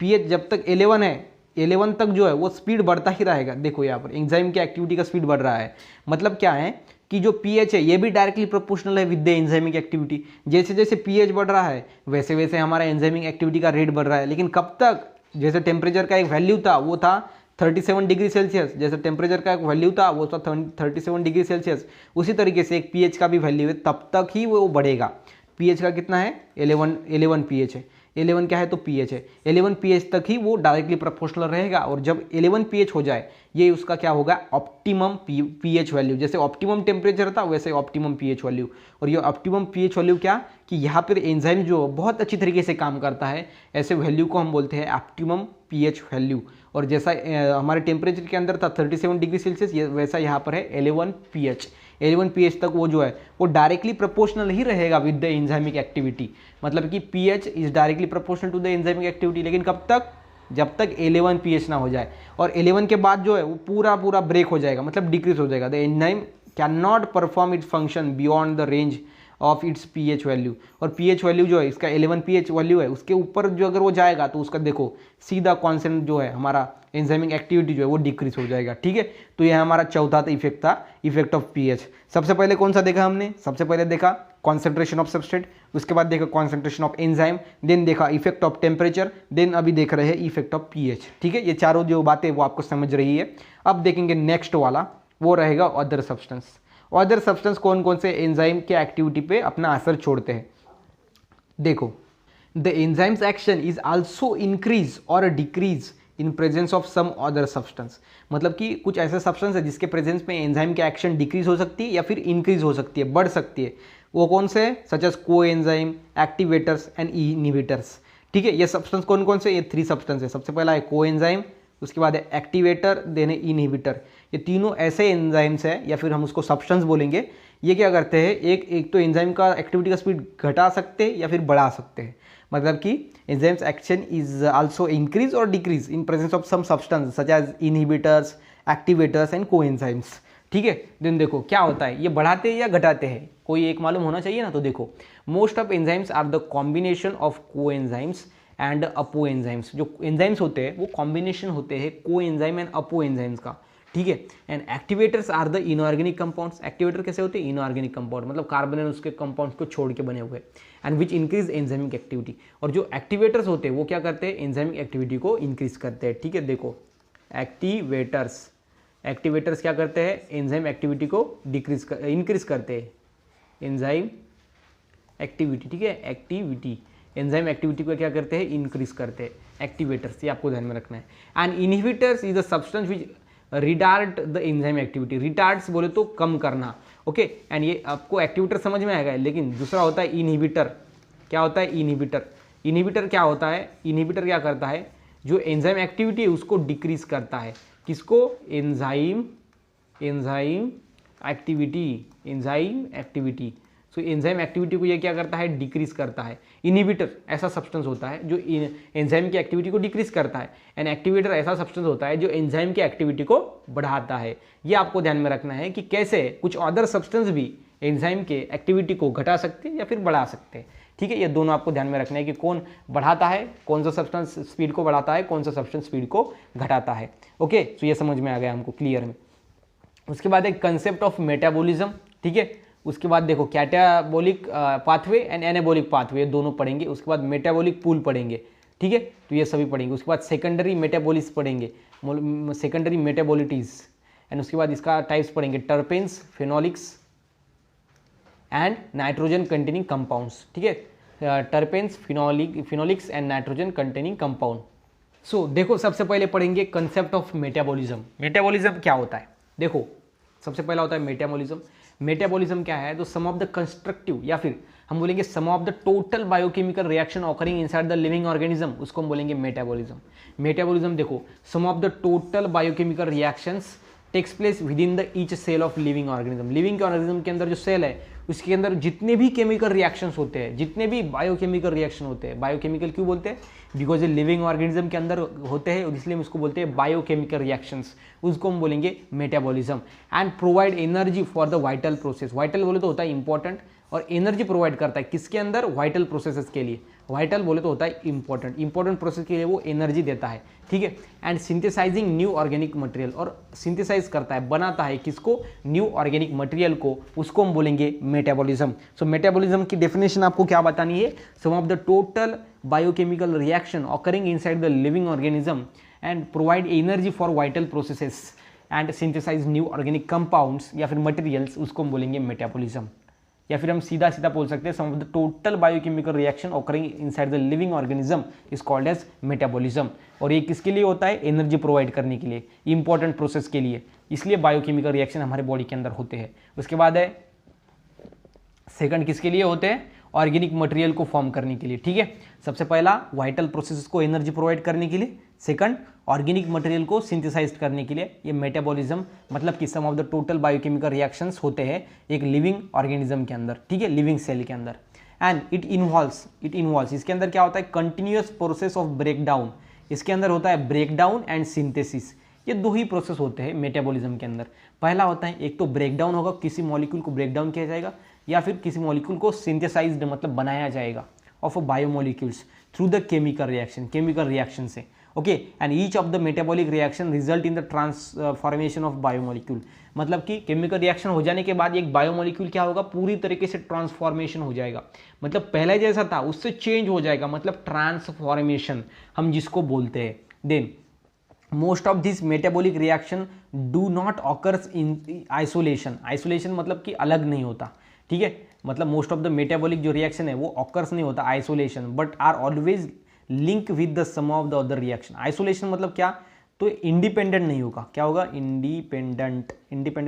पीएच जब तक 11 है 11 तक जो है वो स्पीड बढ़ता ही रहेगा। देखो यहाँ पर एंजाइम की एक्टिविटी का स्पीड बढ़ रहा है, मतलब क्या है कि जो पीएच है ये भी डायरेक्टली प्रोपोर्शनल है विद द एंजाइमिक एक्टिविटी। जैसे जैसे पीएच बढ़ रहा है वैसे वैसे हमारा एंजाइमिक एक्टिविटी का रेट बढ़ रहा है, लेकिन कब तक, जैसे टेम्परेचर का एक वैल्यू था वो था 37 डिग्री सेल्सियस, जैसे टेम्परेचर का एक वैल्यू था वो था 37 डिग्री सेल्सियस, उसी तरीके से एक पीएच का भी वैल्यू है, तब तक ही वो बढ़ेगा। पीएच का कितना है 11 पीएच है, 11 क्या है तो पीएच है, 11 पीएच तक ही वो डायरेक्टली प्रोपोर्शनल रहेगा, और जब 11 पीएच हो जाए ये उसका क्या होगा ऑप्टिमम पीएच वैल्यू, जैसे ऑप्टिमम टेम्परेचर था वैसे ऑप्टिमम पीएच वैल्यू। और ये ऑप्टिमम पीएच वैल्यू क्या कि यहाँ पर एंजाइम जो बहुत अच्छी तरीके से काम करता है, ऐसे वैल्यू को हम बोलते हैं ऑप्टिमम पीएच वैल्यू। और जैसा हमारे टेम्परेचर के अंदर था 37 डिग्री सेल्सियस, वैसा यहाँ पर है 11 पीएच। 11 पीएच तक वो जो है वो डायरेक्टली प्रोपोर्शनल ही रहेगा विद द एंजाइमिक एक्टिविटी, मतलब कि pH is directly proportional to the enzymic activity, लेकिन कब तक, जब तक 11 पीएच ना हो जाए, और 11 के बाद जो है वो पूरा ब्रेक हो जाएगा, मतलब डिक्रीज हो जाएगा। The enzyme can not perform its function beyond the range of its pH value, और पीएच वैल्यू जो है इसका 11 पीएच वैल्यू है उसके ऊपर जो अगर वो जाएगा तो उसका देखो सीधा कॉन्सेंट जो है हमारा एंजाइमिक एक्टिविटी जो है वो डिक्रीज हो जाएगा, ठीक है। तो यह हमारा चौथा इफेक्ट था, इफेक्ट ऑफ पीएच। सबसे पहले कौन सा देखा हमने, सबसे पहले देखा कॉन्सेंट्रेशन ऑफ सबस्ट्रेट, उसके बाद देखा कॉन्सेंट्रेशन ऑफ एंजाइम, देन देखा इफेक्ट ऑफ टेम्परेचर, देन अभी देख रहे हैं इफेक्ट ऑफ पीएच, ठीक है। ये चारों जो बातें वो आपको समझ रही है। अब देखेंगे नेक्स्ट वाला, वो रहेगा अदर सब्सटेंस। अदर सब्सटेंस कौन कौन से एंजाइम के एक्टिविटी पे अपना असर छोड़ते हैं। देखो the enzymes action is also increase और decrease in presence of some other substance, मतलब कि कुछ ऐसे सब्सटेंस है जिसके प्रेजेंस में एंजाइम की एक्शन डिक्रीज हो सकती है या फिर इंक्रीज हो सकती है, बढ़ सकती है। वो कौन से, सच एज को एंजाइम, एक्टिवेटर्स एंड इनहिबिटर्स, ठीक है। ये सब्सटेंस कौन कौन से, ये 3 सब्सटेंस है। सबसे पहला है को एंजाइम, उसके बाद है एक्टिवेटर, देन है इनहिबिटर। ये तीनों ऐसे एंजाइम्स हैं या फिर हम उसको सब्सटेंस बोलेंगे। ये क्या करते हैं, एक तो एंजाइम का एक्टिविटी का स्पीड घटा सकते हैं या फिर बढ़ा सकते हैं, मतलब कि enzymes action is also increase और decrease in presence of some substance such as inhibitors, activators and coenzymes, ठीक है। देन देखो क्या होता है, ये बढ़ाते हैं या घटाते हैं, कोई एक मालूम होना चाहिए ना। तो देखो most of enzymes are the combination of coenzymes and apoenzymes. जो एंजाइम्स होते हैं वो कॉम्बिनेशन होते हैं को एंजाइम एंड अपो एंजाइम्स का, ठीक है। And activators are the inorganic compounds. Activator कैसे होते हैं, इनऑर्गेनिक कंपाउंड, मतलब कार्बन एंड उसके कंपाउंड्स को छोड़ के बने हुए, and which increase enzymic activity. और जो एक्टिवेटर्स होते हैं वो क्या करते हैं, एंजाइमिक एक्टिविटी को इंक्रीज करते हैं, ठीक है। देखो एक्टिवेटर्स क्या करते हैं, एंजाइम एक्टिविटी को इंक्रीज करते हैं, एंजाइम एक्टिविटी, ठीक है। एक्टिविटी एंजाइम एक्टिविटी को क्या करते हैं, इंक्रीज करते हैं, एक्टिवेटर्स, ये आपको ध्यान में रखना है। And inhibitors is a substance which retard the enzyme activity. Retards बोले तो कम करना, ओके। एंड ये आपको एक्टिवेटर समझ में आएगा, लेकिन दूसरा होता है इनहिबिटर। क्या होता है इनहिबिटर क्या होता है, इनहिबिटर क्या करता है, जो एंजाइम एक्टिविटी है उसको डिक्रीज करता है। किसको, enzyme activity. So enzyme activity को ये क्या करता है, डिक्रीज करता है। इनहिबिटर ऐसा सब्सटेंस होता है जो एंजाइम की एक्टिविटी को डिक्रीज करता है, एंड एक्टिवेटर ऐसा सब्सटेंस होता है जो एंजाइम की एक्टिविटी को बढ़ाता है। ये आपको ध्यान में रखना है कि कैसे कुछ अदर सब्सटेंस भी एंजाइम के एक्टिविटी को घटा सकते हैं या फिर बढ़ा सकते हैं, ठीक है। ये दोनों आपको ध्यान में रखना है कि कौन बढ़ाता है, कौन सा सब्सटेंस स्पीड को बढ़ाता है, कौन सा सब्सटेंस स्पीड को घटाता है, ओके। तो ये समझ में आ गया हमको क्लियर में। उसके बाद एक कंसेप्ट ऑफ मेटाबॉलिज्म, ठीक है। उसके बाद देखो catabolic pathway and anabolic pathway दोनों पढ़ेंगे। उसके बाद मेटाबॉलिक पूल पढ़ेंगे, ठीक है। तो ये सभी पढ़ेंगे। उसके बाद सेकेंडरी मेटाबॉलिस पढ़ेंगे, सेकेंडरी मेटाबॉलिटीज, एंड उसके बाद इसका टाइप्स पढ़ेंगे, terpenes, phenolics and nitrogen containing compounds, ठीक है। Terpenes, phenolics and nitrogen containing compound. So देखो सबसे पहले पढ़ेंगे कंसेप्ट ऑफ मेटाबॉलिज्म। मेटाबॉलिज्म क्या होता है, देखो सबसे पहला होता है मेटाबॉलिज्म। मेटाबॉलिज्म क्या है, तो सम ऑफ द कंस्ट्रक्टिव या फिर हम बोलेंगे sum of the total biochemical reaction occurring inside the living organism, उसको हम बोलेंगे मेटाबॉलिज्म। मेटाबॉलिज्म देखो sum of the total biochemical reactions takes place within the each cell of living organism. Living organism के अंदर जो cell है उसके अंदर जितने भी केमिकल रिएक्शंस होते हैं, जितने भी बायोकेमिकल रिएक्शन होते हैं, बायोकेमिकल क्यों बोलते हैं, बिकॉज ये लिविंग ऑर्गेनिज्म के अंदर होते हैं और इसलिए हम उसको बोलते हैं बायोकेमिकल रिएक्शंस, उसको हम बोलेंगे metabolism. And provide energy for the vital process. Vital बोले तो होता है इंपॉर्टेंट, और एनर्जी प्रोवाइड करता है किसके अंदर, वाइटल प्रोसेसेस के लिए। वाइटल बोले तो होता है इंपॉर्टेंट प्रोसेस के लिए वो एनर्जी देता है, ठीक है। And synthesising new organic material, और सिंथेसाइज करता है, बनाता है किसको, न्यू ऑर्गेनिक मटेरियल को, उसको हम बोलेंगे मेटाबॉलिज्म। सो मेटाबॉलिज्म की डेफिनेशन आपको क्या बतानी है, sum of the total biochemical reaction occurring inside the living organism and provide energy for vital processes and synthesize new organic compounds या फिर मटेरियल्स, उसको हम बोलेंगे मेटाबॉलिज्म। या फिर हम सीधा सीधा बोल सकते हैं sum of the total biochemical reaction occurring inside the living organism is called as metabolism. और ये किसके लिए होता है, एनर्जी प्रोवाइड करने के लिए, इंपॉर्टेंट प्रोसेस के लिए, इसलिए बायोकेमिकल रिएक्शन हमारे बॉडी के अंदर होते हैं। उसके बाद है सेकंड, किसके लिए होते हैं, ऑर्गेनिक मटेरियल को फॉर्म करने के लिए, ठीक है। सबसे पहला वाइटल प्रोसेस को एनर्जी प्रोवाइड करने के लिए, सेकंड ऑर्गेनिक मटेरियल को सिंथेसाइज करने के लिए, ये मेटाबॉलिज्म मतलब कि sum of the total biochemical reactions होते हैं एक लिविंग ऑर्गेनिज्म के अंदर, ठीक है, लिविंग सेल के अंदर। एंड इट इन्वॉल्व्स इसके अंदर क्या होता है, कंटिन्यूअस प्रोसेस ऑफ ब्रेकडाउन। इसके अंदर होता है ब्रेकडाउन एंड सिंथेसिस, ये दो ही प्रोसेस होते हैं मेटाबॉलिज्म के अंदर। पहला होता है एक तो ब्रेकडाउन होगा, किसी मॉलिक्यूल को ब्रेकडाउन किया जाएगा, या फिर किसी मॉलिक्यूल को सिंथेसाइज्ड मतलब बनाया जाएगा of a biomolecules through the chemical reaction से, okay. And each of the metabolic reaction result in the transformation of biomolecule, मतलब कि केमिकल रिएक्शन हो जाने के बाद एक बायोमोलिक्यूल क्या होगा, पूरी तरीके से ट्रांसफॉर्मेशन हो जाएगा, मतलब पहले जैसा था उससे चेंज हो जाएगा, मतलब ट्रांसफॉर्मेशन हम जिसको बोलते हैं। Then most of this metabolic reaction do not occurs in isolation मतलब कि अलग नहीं होता, ठीक है, मतलब मोस्ट ऑफ द मेटाबॉलिक जो रिएक्शन है वो ऑकर्स नहीं होता isolation, but are always link with the some of the other reaction. Isolation मतलब क्या, तो इंडिपेंडेंट नहीं होगा, क्या होगा, इंडिपेंडेंट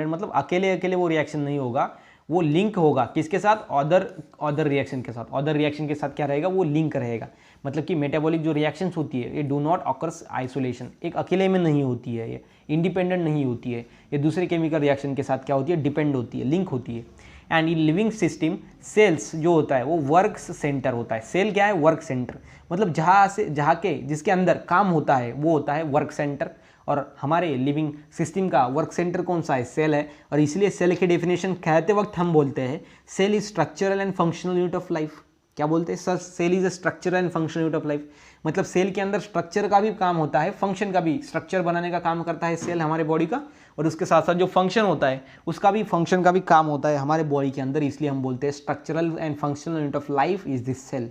मतलब अकेले अकेले वो रिएक्शन नहीं होगा, वो लिंक होगा किसके साथ, अदर रिएक्शन के साथ। अदर रिएक्शन के साथ क्या रहेगा, वो लिंक रहेगा, मतलब कि मेटाबॉलिक जो रिएक्शंस होती है ये डू नॉट ऑकर्स आइसोलेशन, एक अकेले में नहीं होती है, ये इंडिपेंडेंट नहीं होती है, ये दूसरे केमिकल रिएक्शन के साथ क्या होती है, डिपेंड होती है, लिंक होती है। And in living system sales जो होता है वो वर्क सेंटर होता है। सेल क्या है, वर्क सेंटर, मतलब जहाँ के जिसके अंदर काम होता है वो होता है वर्क सेंटर। और हमारे लिविंग सिस्टम का वर्क सेंटर कौन सा है, सेल है। और इसलिए सेल की डेफिनेशन कहते वक्त हम बोलते हैं cell is structural and functional unit of life. क्या बोलते हैं sir, cell is a structural and functional unit of life, मतलब सेल के अंदर स्ट्रक्चर का भी काम होता है, फंक्शन का भी, स्ट्रक्चर बनाने का काम करता है सेल हमारे बॉडी का, और उसके साथ साथ जो फंक्शन होता है उसका भी, फंक्शन का भी काम होता है हमारे बॉडी के अंदर, इसलिए हम बोलते हैं structural and functional unit of life is this cell.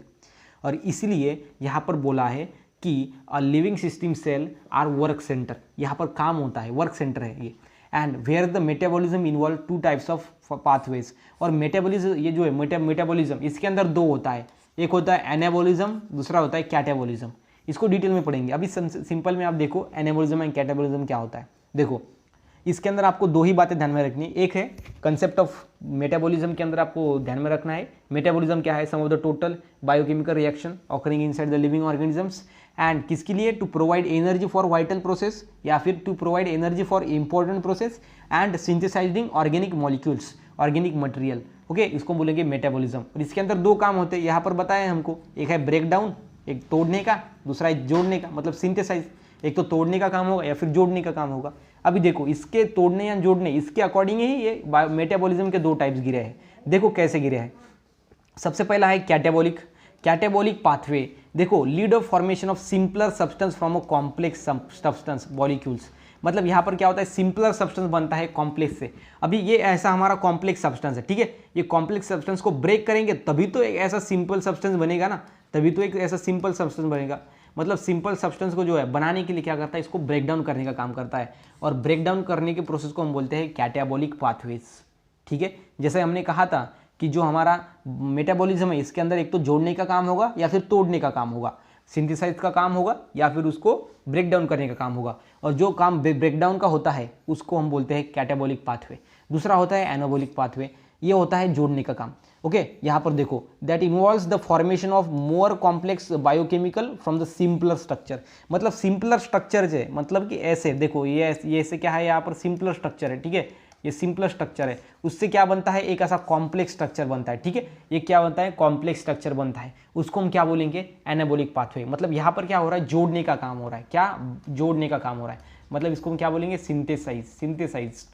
और इसलिए यहाँ पर बोला है कि a living system cell are work centre, यहाँ पर काम होता है, वर्क सेंटर है ये। And where the metabolism involve two types of pathways, और मेटाबॉलिज्म ये जो है मेटाबॉलिज्म इसके अंदर दो होता है, एक होता है एनाबॉलिज्म, दूसरा होता है कैटाबॉलिज्म। इसको डिटेल में पढ़ेंगे, अभी सिंपल में आप देखो एनाबॉलिज्म एंड कैटाबॉलिज्म क्या होता है। देखो इसके अंदर आपको दो ही बातें ध्यान में रखनी है, एक है कंसेप्ट ऑफ मेटाबॉलिज्म के अंदर आपको ध्यान में रखना है मेटाबॉलिज्म क्या है, sum of the total biochemical reaction occurring inside the living organisms, and किसके लिए, to provide energy for vital process या फिर to provide energy for important process and synthesizing organic molecules, organic material, okay, इसको बोलेंगे metabolism. और इसके अंदर दो काम होते हैं, यहाँ पर बताया हमको, एक है ब्रेक डाउन, एक तोड़ने का, दूसरा है जोड़ने का, मतलब सिंथेसाइज, एक तो तोड़ने का काम होगा या फिर जोड़ने का काम होगा। अभी देखो इसके तोड़ने या जोड़ने, इसके अकॉर्डिंग ही ये मेटाबॉलिज्म के दो टाइप्स गिरे हैं। देखो कैसे गिरे हैं, सबसे पहला है कैटाबॉलिक पाथवे। देखो lead of formation of simpler substance from a complex substance molecules, मतलब यहाँ पर क्या होता है, सिंपलर सब्सटेंस बनता है कॉम्प्लेक्स से। अभी ये ऐसा हमारा कॉम्प्लेक्स सब्सटेंस है, ठीक है, ये कॉम्प्लेक्स सब्सटेंस को ब्रेक करेंगे तभी तो एक ऐसा सिंपल सब्सटेंस बनेगा ना, तभी तो एक ऐसा सिंपल सब्सटेंस बनेगा। मतलब सिंपल सब्सटेंस को जो है बनाने के लिए क्या करता है, इसको ब्रेक डाउन करने का काम करता है, और ब्रेक डाउन करने के प्रोसेस को हम बोलते हैं कैटाबॉलिक पाथवेज, ठीक है। जैसे हमने कहा था कि जो हमारा मेटाबॉलिज्म है इसके अंदर एक तो जोड़ने का काम होगा या फिर तोड़ने का काम होगा, सिंथेसाइज का काम होगा या फिर उसको ब्रेक डाउन करने का काम होगा, और जो काम ब्रेक डाउन का होता है उसको हम बोलते हैं कैटाबॉलिक पाथवे। दूसरा होता है एनाबॉलिक पाथवे, ये होता है जोड़ने का काम। ओके, यहाँ पर देखो, that involves the formation of more complex biochemical from the simpler structure. मतलब सिंपलर स्ट्रक्चर है, मतलब कि ऐसे देखो, ये ऐसे क्या है, यहाँ पर सिंपलर स्ट्रक्चर है, ठीक है, ये सिंपलर स्ट्रक्चर है, उससे क्या बनता है, एक ऐसा कॉम्प्लेक्स स्ट्रक्चर बनता है, ठीक है, ये क्या बनता है, कॉम्प्लेक्स स्ट्रक्चर बनता है, उसको हम क्या बोलेंगे, एनाबॉलिक पाथवे। मतलब यहाँ पर क्या हो रहा है, जोड़ने का काम हो रहा है, क्या जोड़ने का काम हो रहा है, मतलब इसको हम क्या बोलेंगे, सिंथेसाइज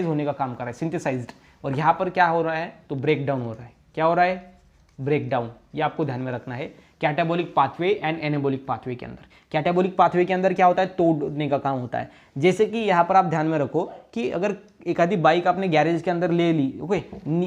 होने का काम कर रहा है, सिंथेसाइज्ड। और यहाँ पर क्या हो रहा है, तो ब्रेक डाउन हो रहा है, क्या हो रहा है, ब्रेक डाउन। ये आपको ध्यान में रखना है catabolic pathway and anabolic pathway के अंदर। कैटाबॉलिक पाथवे के अंदर क्या होता है, तोड़ने का काम होता है। जैसे कि यहाँ पर आप ध्यान में रखो कि अगर एक आधी बाइक आपने गैरेज के अंदर ले ली, ओके,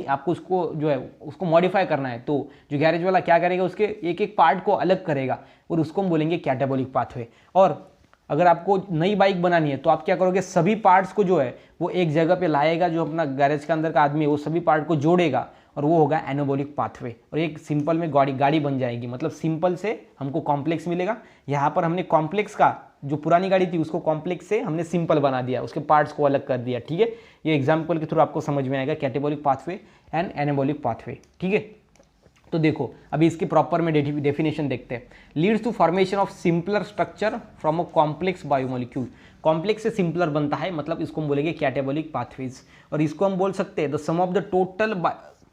आपको उसको जो है उसको मॉडिफाई करना है, तो जो गैरेज वाला क्या करेगा, उसके एक एक पार्ट को अलग करेगा और उसको हम बोलेंगे कैटाबॉलिक पाथवे। और अगर आपको नई बाइक बनानी है तो आप क्या करोगे, सभी पार्ट्स को जो है वो एक जगह पे लाएगा, जो अपना गैरेज के अंदर का आदमी है वो सभी पार्ट को जोड़ेगा और वो होगा एनाबॉलिक पाथवे। और एक सिंपल में गाड़ी बन जाएगी। मतलब सिंपल से हमको कॉम्प्लेक्स मिलेगा। यहाँ पर हमने कॉम्प्लेक्स का, जो पुरानी गाड़ी थी उसको कॉम्प्लेक्स से हमने सिंपल बना दिया, उसके पार्ट्स को अलग कर दिया, ठीक है। ये एग्जाम्पल के थ्रू आपको समझ में आएगा, catabolic pathway and anabolic pathway, ठीक है। तो देखो अभी इसकी प्रॉपर में डेफिनेशन देखते हैं। Leads to formation of simpler structure from a complex biomolecule. Complex से सिंपलर बनता है, मतलब इसको हम बोलेंगे कैटाबॉलिक पाथवेज। और इसको हम बोल सकते हैं the some of the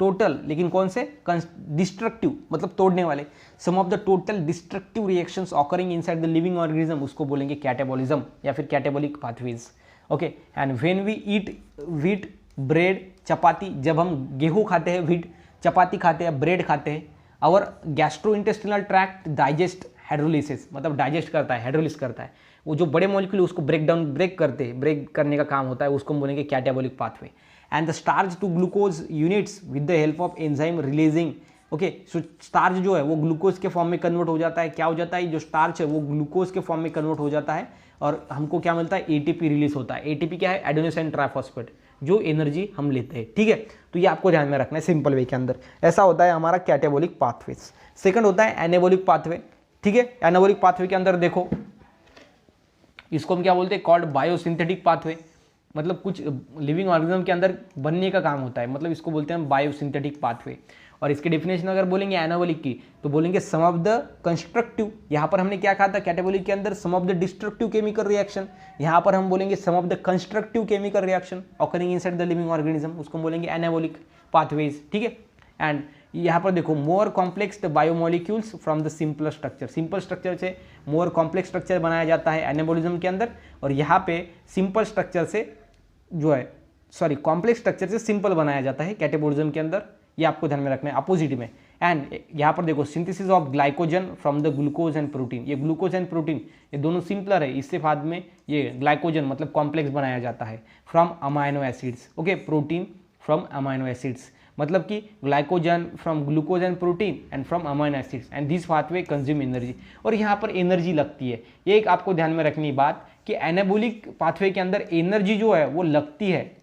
total, लेकिन कौन से, डिस्ट्रक्टिव, मतलब तोड़ने वाले, sum of the total destructive reactions occurring inside the living organism, उसको बोलेंगे कैटाबॉलिज्म या फिर catabolic pathways. Okay, and when we eat wheat, bread, chapati, जब हम गेहूं खाते हैं, व्हीट, चपाती खाते हैं, ब्रेड खाते हैं, और गैस्ट्रोइंटेस्टिनल ट्रैक्ट डाइजेस्ट हाइड्रोलिसिस, मतलब डाइजेस्ट करता है, हाइड्रोलिस करता है, वो जो बड़े मॉलिक्यूल उसको ब्रेक करने का काम होता है, उसको हम बोलेंगे catabolic pathway. And the starch to glucose units with the help of enzyme releasing. Okay, so starch जो है वो ग्लूकोज के फॉर्म में कन्वर्ट हो जाता है। क्या हो जाता है, जो स्टार्च है वो ग्लूकोज के फॉर्म में कन्वर्ट हो जाता है और हमको क्या मिलता है, एटीपी रिलीज होता है। एटीपी क्या है, एडेनोसिन ट्राइफॉस्फेट, जो एनर्जी हम लेते हैं, ठीक है। तो ये आपको ध्यान में रखना है सिंपल वे के अंदर। ऐसा होता है हमारा कैटाबॉलिक पाथवेज। सेकंड होता है एनाबॉलिक पाथवे, ठीक है। एनाबॉलिक पाथवे के अंदर देखो, इसको हम क्या बोलते हैं, कॉल्ड बायोसिंथेटिक पाथवे। मतलब कुछ लिविंग ऑर्गेनिज्म के अंदर बनने का काम होता है, मतलब इसको बोलते हैं हम बायोसिंथेटिक पाथवे। और इसके डेफिनेशन अगर बोलेंगे एनाबॉलिक की, तो बोलेंगे सम ऑफ द कंस्ट्रक्टिव, यहाँ पर हमने क्या कहा था कैटाबॉलिक के अंदर, sum of the destructive chemical reaction, यहाँ पर हम बोलेंगे sum of the constructive chemical reaction occurring inside the living organism, उसको बोलेंगे एनाबॉलिक पाथवेज, ठीक है। एंड यहाँ पर देखो, more complex the biomolecules from the simple structure, simple structure से मोर कॉम्प्लेक्स स्ट्रक्चर बनाया जाता है एनाबॉलिज्म के अंदर। और यहाँ पे सिंपल स्ट्रक्चर से जो है, कॉम्प्लेक्स स्ट्रक्चर से सिंपल बनाया जाता है कैटाबॉलिज्म के अंदर। ये आपको ध्यान में रखना है अपोजिट में। एंड यहाँ पर देखो, synthesis of glycogen from the glucose and protein, ये ग्लूकोज एंड प्रोटीन ये दोनों सिंपलर है, इससे बाद में ये ग्लाइकोजन मतलब कॉम्प्लेक्स बनाया जाता है from amino acids. Okay, protein from amino acids, मतलब कि glycogen from glucose and protein and from amino acids, and this pathway consume energy. और यहाँ पर एनर्जी लगती है, ये एक आपको ध्यान में रखनी बात कि एनाबॉलिक पाथवे के अंदर एनर्जी जो है वो लगती है,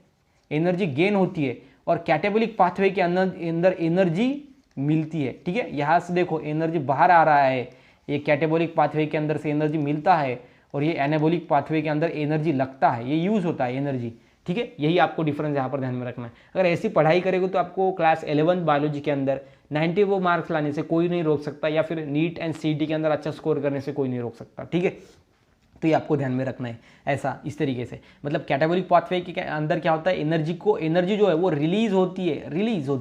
एनर्जी गेन होती है, और कैटाबॉलिक पाथवे के अंदर एनर्जी मिलती है, ठीक है। यहाँ से देखो एनर्जी बाहर आ रहा है, ये कैटाबॉलिक पाथवे के अंदर से एनर्जी मिलता है, और ये एनाबॉलिक पाथवे के अंदर एनर्जी लगता है, ये यूज होता है एनर्जी, ठीक है। यही आपको डिफरेंस यहाँ पर ध्यान में रखना है। अगर ऐसी पढ़ाई करेगा तो आपको क्लास 11 बायोलॉजी के अंदर 94 मार्क्स लाने से कोई नहीं रोक सकता, या फिर नीट एंड सीईटी के अंदर अच्छा स्कोर करने से कोई नहीं रोक सकता, ठीक है। तो ये आपको ध्यान में रखना है, ऐसा इस तरीके से। मतलब कैटाबॉलिक पाथवे के अंदर क्या होता है, एनर्जी जो है वो रिलीज होती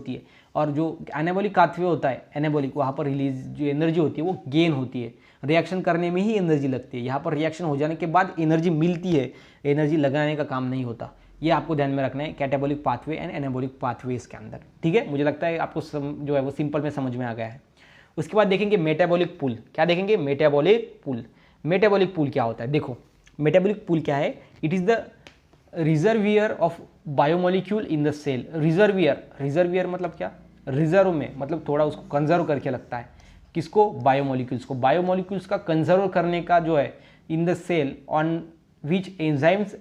है, और जो एनाबॉलिक पाथवे होता है, एनाबॉलिक, वहाँ पर रिलीज जो एनर्जी होती है वो गेन होती है। रिएक्शन करने में ही एनर्जी लगती है, यहाँ पर रिएक्शन हो जाने के बाद एनर्जी मिलती है, एनर्जी लगाने का काम नहीं होता। ये आपको ध्यान में रखना है catabolic pathway and anabolic pathways के अंदर, ठीक है। मुझे लगता है आपको जो है वो सिंपल में समझ में आ गया है। उसके बाद देखेंगे मेटाबॉलिक पूल। क्या देखेंगे, मेटाबॉलिक पूल। मेटाबॉलिक पूल क्या होता है, देखो मेटाबॉलिक पूल क्या है, it is the reservoir of biomolecule in the cell. Reservoir मतलब क्या, रिजर्व में, मतलब थोड़ा उसको कंजर्व करके लगता है, किसको, बायोमोलिक्यूल्स को। बायोमोलिक्यूल्स का कंजर्व करने का जो है in the cell on which enzymes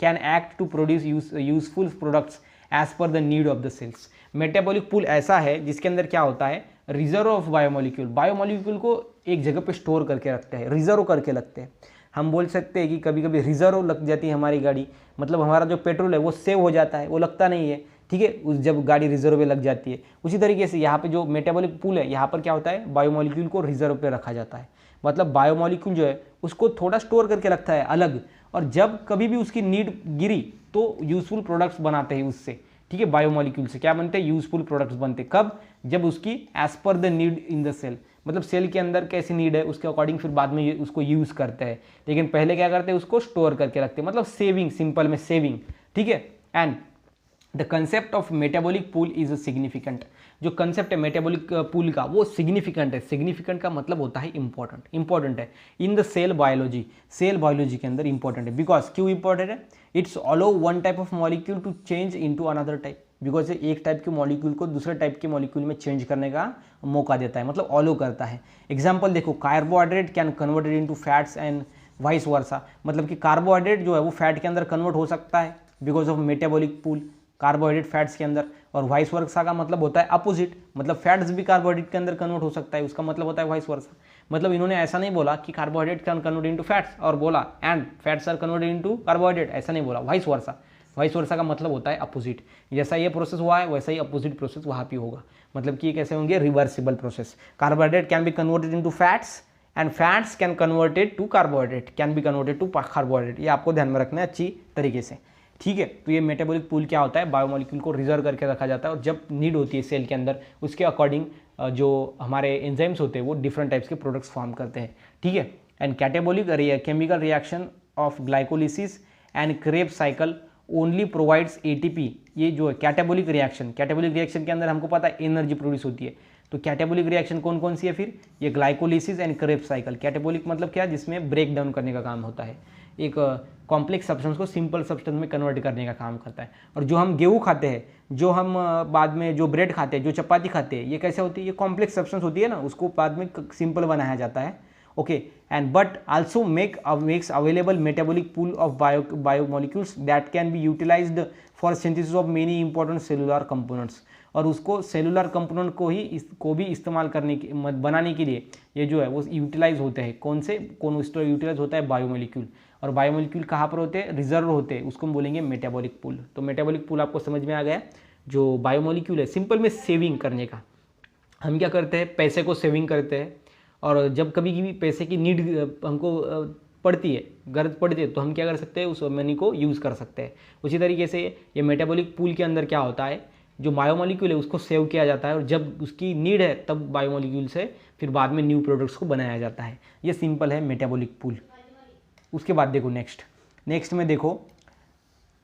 can act to produce useful products as per the need of the cells. Metabolic pool ऐसा है जिसके अंदर क्या होता है, रिजर्व ऑफ बायोमोलिक्यूल को एक जगह पे स्टोर करके रखते हैं, रिजर्व करके लगते हैं। हम बोल सकते हैं कि कभी कभी रिजर्व लग जाती है हमारी गाड़ी, मतलब हमारा जो पेट्रोल है वो सेव हो जाता है, वो लगता नहीं है, ठीक है, उस जब गाड़ी रिजर्व पे लग जाती है। उसी तरीके से यहाँ पे जो मेटाबॉलिक पूल है, यहाँ पर क्या होता है, बायोमोलिक्यूल को रिजर्व पे रखा जाता है। मतलब बायोमोलिक्यूल जो है उसको थोड़ा स्टोर करके रखता है अलग, और जब कभी भी उसकी नीड गिरी तो यूजफुल प्रोडक्ट्स बनाते हैं उससे। ठीक है, बायोमोलिक्यूल से क्या बनते हैं, यूजफुल प्रोडक्ट्स बनते हैं। कब, जब उसकी as per the need in the cell, मतलब सेल के अंदर कैसी नीड है उसके अकॉर्डिंग फिर बाद में उसको यूज करते हैं। लेकिन पहले क्या करते हैं, उसको स्टोर करके रखते हैं, मतलब सेविंग, सिंपल में सेविंग। ठीक है, and the concept of metabolic pool is significant. जो कंसेप्ट है मेटाबॉलिक पूल का वो सिग्निफिकेंट है। सिग्निफिकेंट का मतलब होता है इंपॉर्टेंट, इंपॉर्टेंट है in the cell biology, cell biology के अंदर इंपॉर्टेंट है। बिकॉज क्यों इंपॉर्टेंट है, it's allow one type of molecule to change into another type. Because एक टाइप के मॉलिक्यूल को दूसरे टाइप के मॉलिक्यूल में चेंज करने का मौका देता है, मतलब अलो करता है। एग्जाम्पल देखो, carbohydrate can converted into fats and vice versa. मतलब कि कार्बोहाइड्रेट जो है वो फैट के अंदर कन्वर्ट हो सकता है because of metabolic pool, carbohydrate fats के अंदर। और वाइस वर्सा का मतलब होता है अपोजिट, मतलब फैट्स भी कार्बोहाइड्रेट के अंदर कन्वर्ट हो सकता है, उसका मतलब होता है वाइस वर्सा। मतलब इन्होंने ऐसा नहीं बोला कि carbohydrate can convert into fats और बोला and fats are converted into carbohydrate, ऐसा नहीं बोला, वाइस वर्सा। वाइस वर्सा का मतलब होता है अपोजिट। जैसा ये प्रोसेस हुआ है वैसा ही अपोजिट प्रोसेस वहाँ पे होगा। मतलब कि ये कैसे होंगे, reversible process. Carbohydrate can be converted into fats and fats can converted to carbohydrate, can be converted to carbohydrate. ये आपको ध्यान में रखना है अच्छी तरीके से। ठीक है, तो ये मेटाबॉलिक पूल क्या होता है, बायोमोलिक्यूल को रिजर्व करके रखा जाता है, और जब नीड होती है सेल के अंदर उसके अकॉर्डिंग जो हमारे एंजाइम्स होते हैं वो डिफरेंट टाइप्स के प्रोडक्ट्स फॉर्म करते हैं। ठीक है, and catabolic chemical reaction of glycolysis and Krebs cycle only provides ATP. ये जो है कैटाबॉलिक रिएक्शन, कैटाबॉलिक रिएक्शन के अंदर हमको पता है एनर्जी प्रोड्यूस होती है। तो कैटाबॉलिक रिएक्शन कौन कौन सी है फिर, ये glycolysis and Krebs cycle. Catabolic मतलब क्या, जिसमें ब्रेक डाउन करने का काम होता है, एक कॉम्प्लेक्स सब्सटेंस को सिंपल सब्सटेंस में कन्वर्ट करने का काम करता है। और जो हम गेहूँ खाते हैं, जो हम बाद में जो ब्रेड खाते हैं, जो चपाती खाते हैं, ये कैसे होती है, ये कॉम्प्लेक्स सब्सटेंस होती है ना, उसको बाद में सिंपल बनाया जाता है। Okay, and but also makes available metabolic pool of biomolecules that can be utilised for synthesis of many important cellular components. और उसको सेलुलर कंपोनेंट को भी इस्तेमाल करने की, बनाने के लिए ये जो है वो यूटिलाइज होते हैं। कौन यूटिलाइज होता है, बायोमोलिक्यूल। और बायोमोलिक्यूल कहाँ पर होते हैं, रिजर्व होते हैं, उसको हम बोलेंगे मेटाबॉलिक पूल। तो मेटाबॉलिक पूल आपको समझ में आ गया। जो बायोमोलिक्यूल है सिंपल में सेविंग करने का, हम क्या करते हैं, पैसे को सेविंग करते हैं, और जब कभी भी पैसे की नीड हमको पड़ती है, गरज पड़ती है, तो हम क्या कर सकते हैं, उस मनी को यूज़ कर सकते हैं। उसी तरीके से ये मेटाबॉलिक पूल के अंदर क्या होता है, जो बायोमोलिक्यूल है उसको सेव किया जाता है, और जब उसकी नीड है तब बायोमोलिक्यूल से फिर बाद में न्यू प्रोडक्ट्स को बनाया जाता है। ये सिंपल है मेटाबॉलिक पूल। उसके बाद देखो नेक्स्ट में देखो,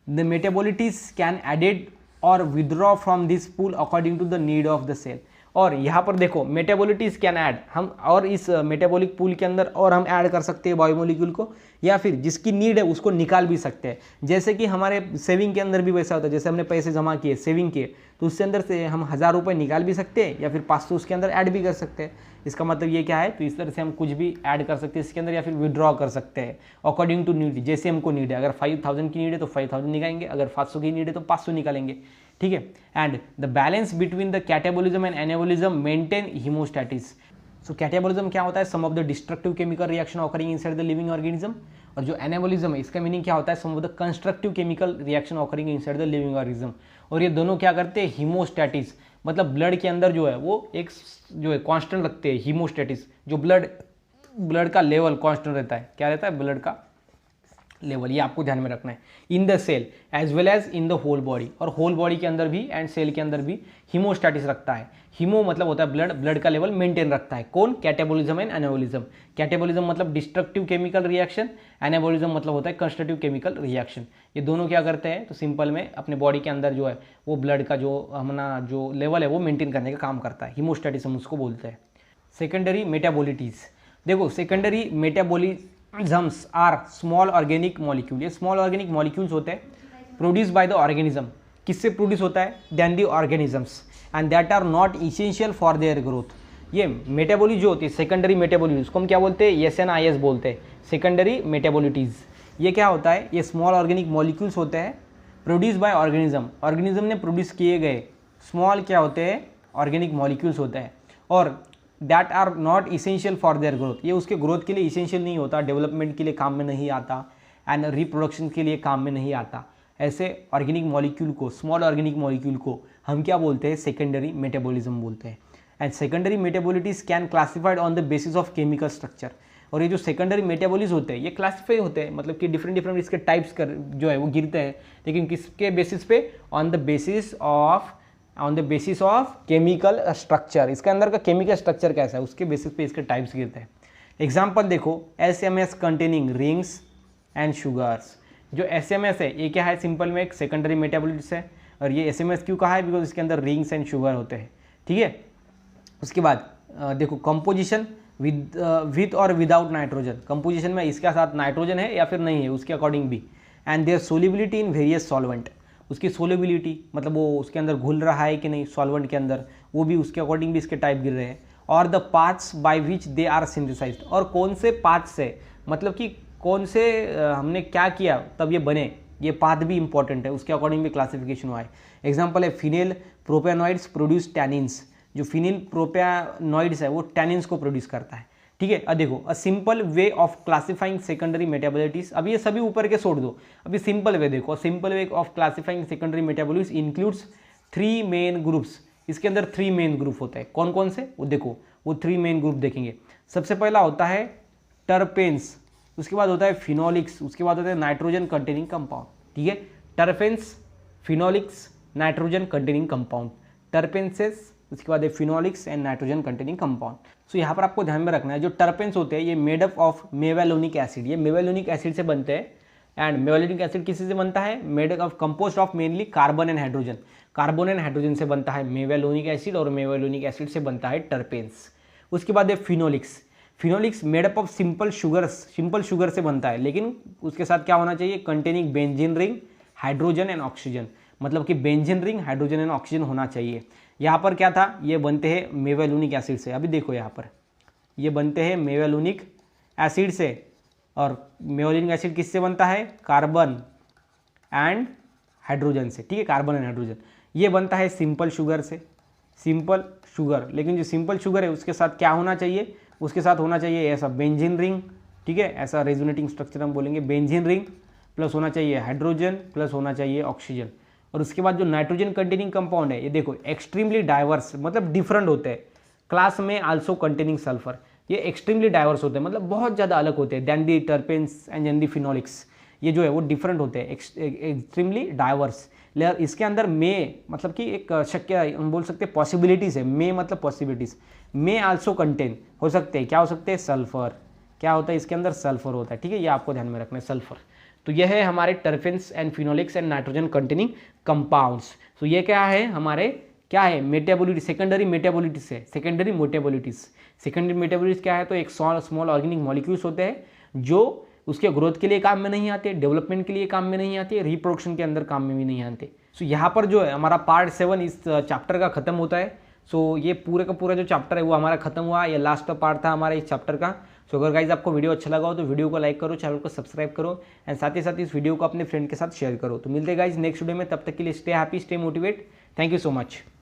the metabolites can added or withdraw from this pool according to the need of the cell. और यहाँ पर देखो मेटाबॉलिटीज कैन ऐड, हम और इस मेटाबॉलिक पूल के अंदर और हम ऐड कर सकते हैं बायोमोलिक्यूल को, या फिर जिसकी नीड है उसको निकाल भी सकते हैं। जैसे कि हमारे सेविंग के अंदर भी वैसा होता है, जैसे हमने पैसे जमा किए, सेविंग किए, तो उसके अंदर से हम 1000 रुपये निकाल भी सकते हैं, या फिर 500 उसके अंदर ऐड भी कर सकते हैं। इसका मतलब ये क्या है, तो इस तरह से हम कुछ भी ऐड कर सकते हैं इसके अंदर, या फिर विड्रॉ कर सकते हैं अकॉर्डिंग टू नीड, जैसे हमको नीड है। अगर 5000 की नीड है तो 5000 निकालेंगे, अगर 500 की नीड है तो 500 निकालेंगे। ठीक है, and the balance between the catabolism and anabolism maintain homeostasis. So catabolism क्या होता है, sum of the destructive chemical reaction occurring inside the living organism. और जो एनाबॉलिज्म है इसका मीनिंग क्या होता है, sum of the constructive chemical reaction occurring inside the living organism. और ये दोनों क्या करते हैं, हीमोस्टैटिस, मतलब ब्लड के अंदर जो है वो एक जो है कांस्टेंट रखते हैं। हीमोस्टैटिस जो ब्लड का लेवल कांस्टेंट रहता है, क्या रहता है, ब्लड का लेवल, ये आपको ध्यान में रखना है। In the cell as well as in the whole body, और होल बॉडी के अंदर भी एंड सेल के अंदर भी हीमोस्टैटिस रखता है। हीमो मतलब होता है ब्लड का लेवल मेंटेन रखता है। कौन, कैटाबॉलिज्म एंड एनाबॉलिज्म। कैटाबॉलिज्म मतलब डिस्ट्रक्टिव केमिकल रिएक्शन, एनाबॉलिज्म मतलब होता है कंस्ट्रक्टिव केमिकल रिएक्शन। ये दोनों क्या करते हैं, तो सिंपल में अपने बॉडी के अंदर जो है वो ब्लड का जो अपना जो लेवल है वो मेंटेन करने का काम करता है। हीमोस्टैटिस हम उसको बोलते हैं। सेकेंडरी मेटाबॉलिटीज, देखो secondary metabolisms are small organic molecule. ये स्मॉल ऑर्गेनिक मॉलिक्यूल्स होते हैं प्रोड्यूस बाय द ऑर्गेनिज्म। किससे प्रोड्यूस होता है, then the organisms, and that are not essential for their growth. ये मेटाबॉलिट जो होती है सेकेंडरी मेटाबॉलिट, उसको हम क्या बोलते हैं, SNIS बोलते हैं, सेकेंडरी मेटाबॉलिटीज। ये क्या होता है, ये स्मॉल ऑर्गेनिक मॉलिक्यूल्स होते हैं प्रोड्यूस बाय ऑर्गेनिज्म। ऑर्गेनिज्म ने प्रोड्यूस किए गए स्मॉल क्या होते हैं, ऑर्गेनिक मॉलिक्यूल्स होते हैं, और that are not essential for their growth. ये उसके ग्रोथ के लिए इसेंशियल नहीं होता, डेवलपमेंट के लिए काम में नहीं आता, एंड रिप्रोडक्शन के लिए काम में नहीं आता। ऐसे ऑर्गेनिक मॉलिक्यूल को, स्मॉल ऑर्गेनिक मॉलिक्यूल को हम क्या बोलते हैं, सेकेंडरी मेटाबॉलिज्म बोलते हैं। And secondary metabolites can classified on the basis of chemical structure. और ये जो सेकेंडरी मेटाबॉलिज होते हैं ये क्लासिफाई होते हैं, मतलब कि डिफरेंट डिफरेंट इसके टाइप्स कर जो है वो गिरते हैं, लेकिन किसके बेसिस पे, on the basis of chemical structure. इसके अंदर का केमिकल स्ट्रक्चर कैसा है उसके बेसिस पे इसके टाइप्स गिरते हैं। एग्जाम्पल देखो, SMS containing rings and sugars. जो SMS है ये क्या है, सिंपल में एक सेकेंडरी मेटाबॉलिट्स है। और ये SMS क्यों कहा है, बिकॉज इसके अंदर रिंग्स एंड शुगर होते हैं, ठीक है। उसके बाद देखो कंपोजिशन विद और विदाउट नाइट्रोजन। कंपोजिशन में इसके साथ नाइट्रोजन है या फिर नहीं है उसके अकॉर्डिंग भी। And their solubility in various solvent, उसकी सोलिबिलिटी मतलब वो उसके अंदर घुल रहा है कि नहीं सॉल्वेंट के अंदर, वो भी उसके अकॉर्डिंग भी इसके टाइप गिर रहे हैं। और the paths by which they are synthesised, और कौन से पाथ्स है, मतलब कि कौन से हमने क्या किया तब ये बने, ये पाथ भी इंपॉर्टेंट है, उसके अकॉर्डिंग भी क्लासिफिकेशन हुआ है। एग्जाम्पल है फिनेल प्रोपेनॉइड्स प्रोड्यूस टैनिन्स। जो फिनिल प्रोपेनॉइड्स है वो टैनिन्स को प्रोड्यूस करता है, ठीक है। अब देखो a simple way of classifying secondary metabolites, अब ये सभी ऊपर के छोड़ दो, अभी सिंपल वे देखो। Simple way of classifying secondary metabolites includes 3 main groups. इसके अंदर 3 मेन ग्रुप होते हैं, कौन कौन से, वो देखो वो 3 मेन ग्रुप देखेंगे। सबसे पहला होता है टर्पेन्स, उसके बाद होता है फिनोलिक्स, उसके बाद होता है नाइट्रोजन कंटेनिंग कंपाउंड, ठीक है। Terpenes, phenolics, nitrogen containing compound, terpenes, उसके बाद है phenolics and nitrogen containing compound. So यहाँ पर आपको ध्यान में रखना है जो टर्पेंस होते हैं ये मेड अप ऑफ मेवालोनिक एसिड, ये मेवालोनिक एसिड से बनते हैं। एंड मेवालोनिक एसिड किसी से बनता है, made of compost of mainly carbon and hydrogen, carbon and hydrogen से बनता है मेवालोनिक एसिड, और मेवालोनिक एसिड से बनता है टर्पेंस। उसके बाद है phenolics, phenolics made up of simple sugars, simple sugar से बनता है, लेकिन उसके साथ क्या होना चाहिए, containing benzene ring, hydrogen and oxygen, मतलब कि benzene ring, hydrogen and oxygen होना चाहिए। यहाँ पर क्या था, ये बनते हैं मेवालोनिक एसिड से। अभी देखो यहाँ पर ये बनते हैं मेवालोनिक एसिड से, और मेवालोनिक एसिड किससे बनता है, कार्बन एंड हाइड्रोजन से, ठीक है, कार्बन एंड हाइड्रोजन। ये बनता है सिंपल शुगर से, सिंपल शुगर, लेकिन जो सिंपल शुगर है उसके साथ क्या होना चाहिए, उसके साथ होना चाहिए ऐसा बेंजीन रिंग, ठीक है, ऐसा रेजोनेटिंग स्ट्रक्चर हम बोलेंगे, बेंजीन रिंग प्लस होना चाहिए हाइड्रोजन प्लस होना चाहिए ऑक्सीजन। और उसके बाद जो नाइट्रोजन कंटेनिंग कंपाउंड है ये देखो एक्सट्रीमली डाइवर्स, मतलब डिफरेंट होते हैं। क्लास में आल्सो कंटेनिंग सल्फर, ये एक्सट्रीमली डाइवर्स होते हैं, मतलब बहुत ज़्यादा अलग होते हैं then the terpenes and then the phenolics. ये जो है वो डिफरेंट होते हैं, एक्सट्रीमली डाइवर्स। इसके अंदर मे मतलब कि एक शक्य हम बोल सकते हैं पॉसिबिलिटीज़ है, मे मतलब पॉसिबिलिटीज़, मे आल्सो कंटेन हो सकते हैं, क्या हो सकते हैं, सल्फर, क्या होता है इसके अंदर, सल्फर होता है, ठीक है, ये आपको ध्यान में रखना है, सल्फर। तो यह है हमारे टर्पेंस and phenolics and nitrogen containing compounds. तो ये क्या है हमारे, क्या है, मेटाबॉलिटीज, सेकेंडरी मेटाबॉलिटीज है, सेकेंडरी मेटाबॉलिटीज। सेकेंडरी मेटाबॉलिटीज क्या है, तो एक स्मॉल ऑर्गेनिक मॉलिक्यूल्स होते हैं जो उसके ग्रोथ के लिए काम में नहीं आते, डेवलपमेंट के लिए काम में नहीं आते, रिप्रोडक्शन के अंदर काम में भी नहीं आते। सो यहाँ पर जो है हमारा पार्ट 7 इस चैप्टर का खत्म होता है। सो ये पूरे का पूरा जो चैप्टर है वो हमारा खत्म हुआ, ये लास्ट का पार्ट था हमारे इस चैप्टर का। सो अगर गाइज आपको वीडियो अच्छा लगा हो तो वीडियो को लाइक करो, चैनल को सब्सक्राइब करो, एंड साथ ही साथ इस वीडियो को अपने फ्रेंड के साथ शेयर करो। तो मिलते हैं गाइज नेक्स्ट वीडियो में, तब तक के लिए stay happy, stay motivate, thank you so much.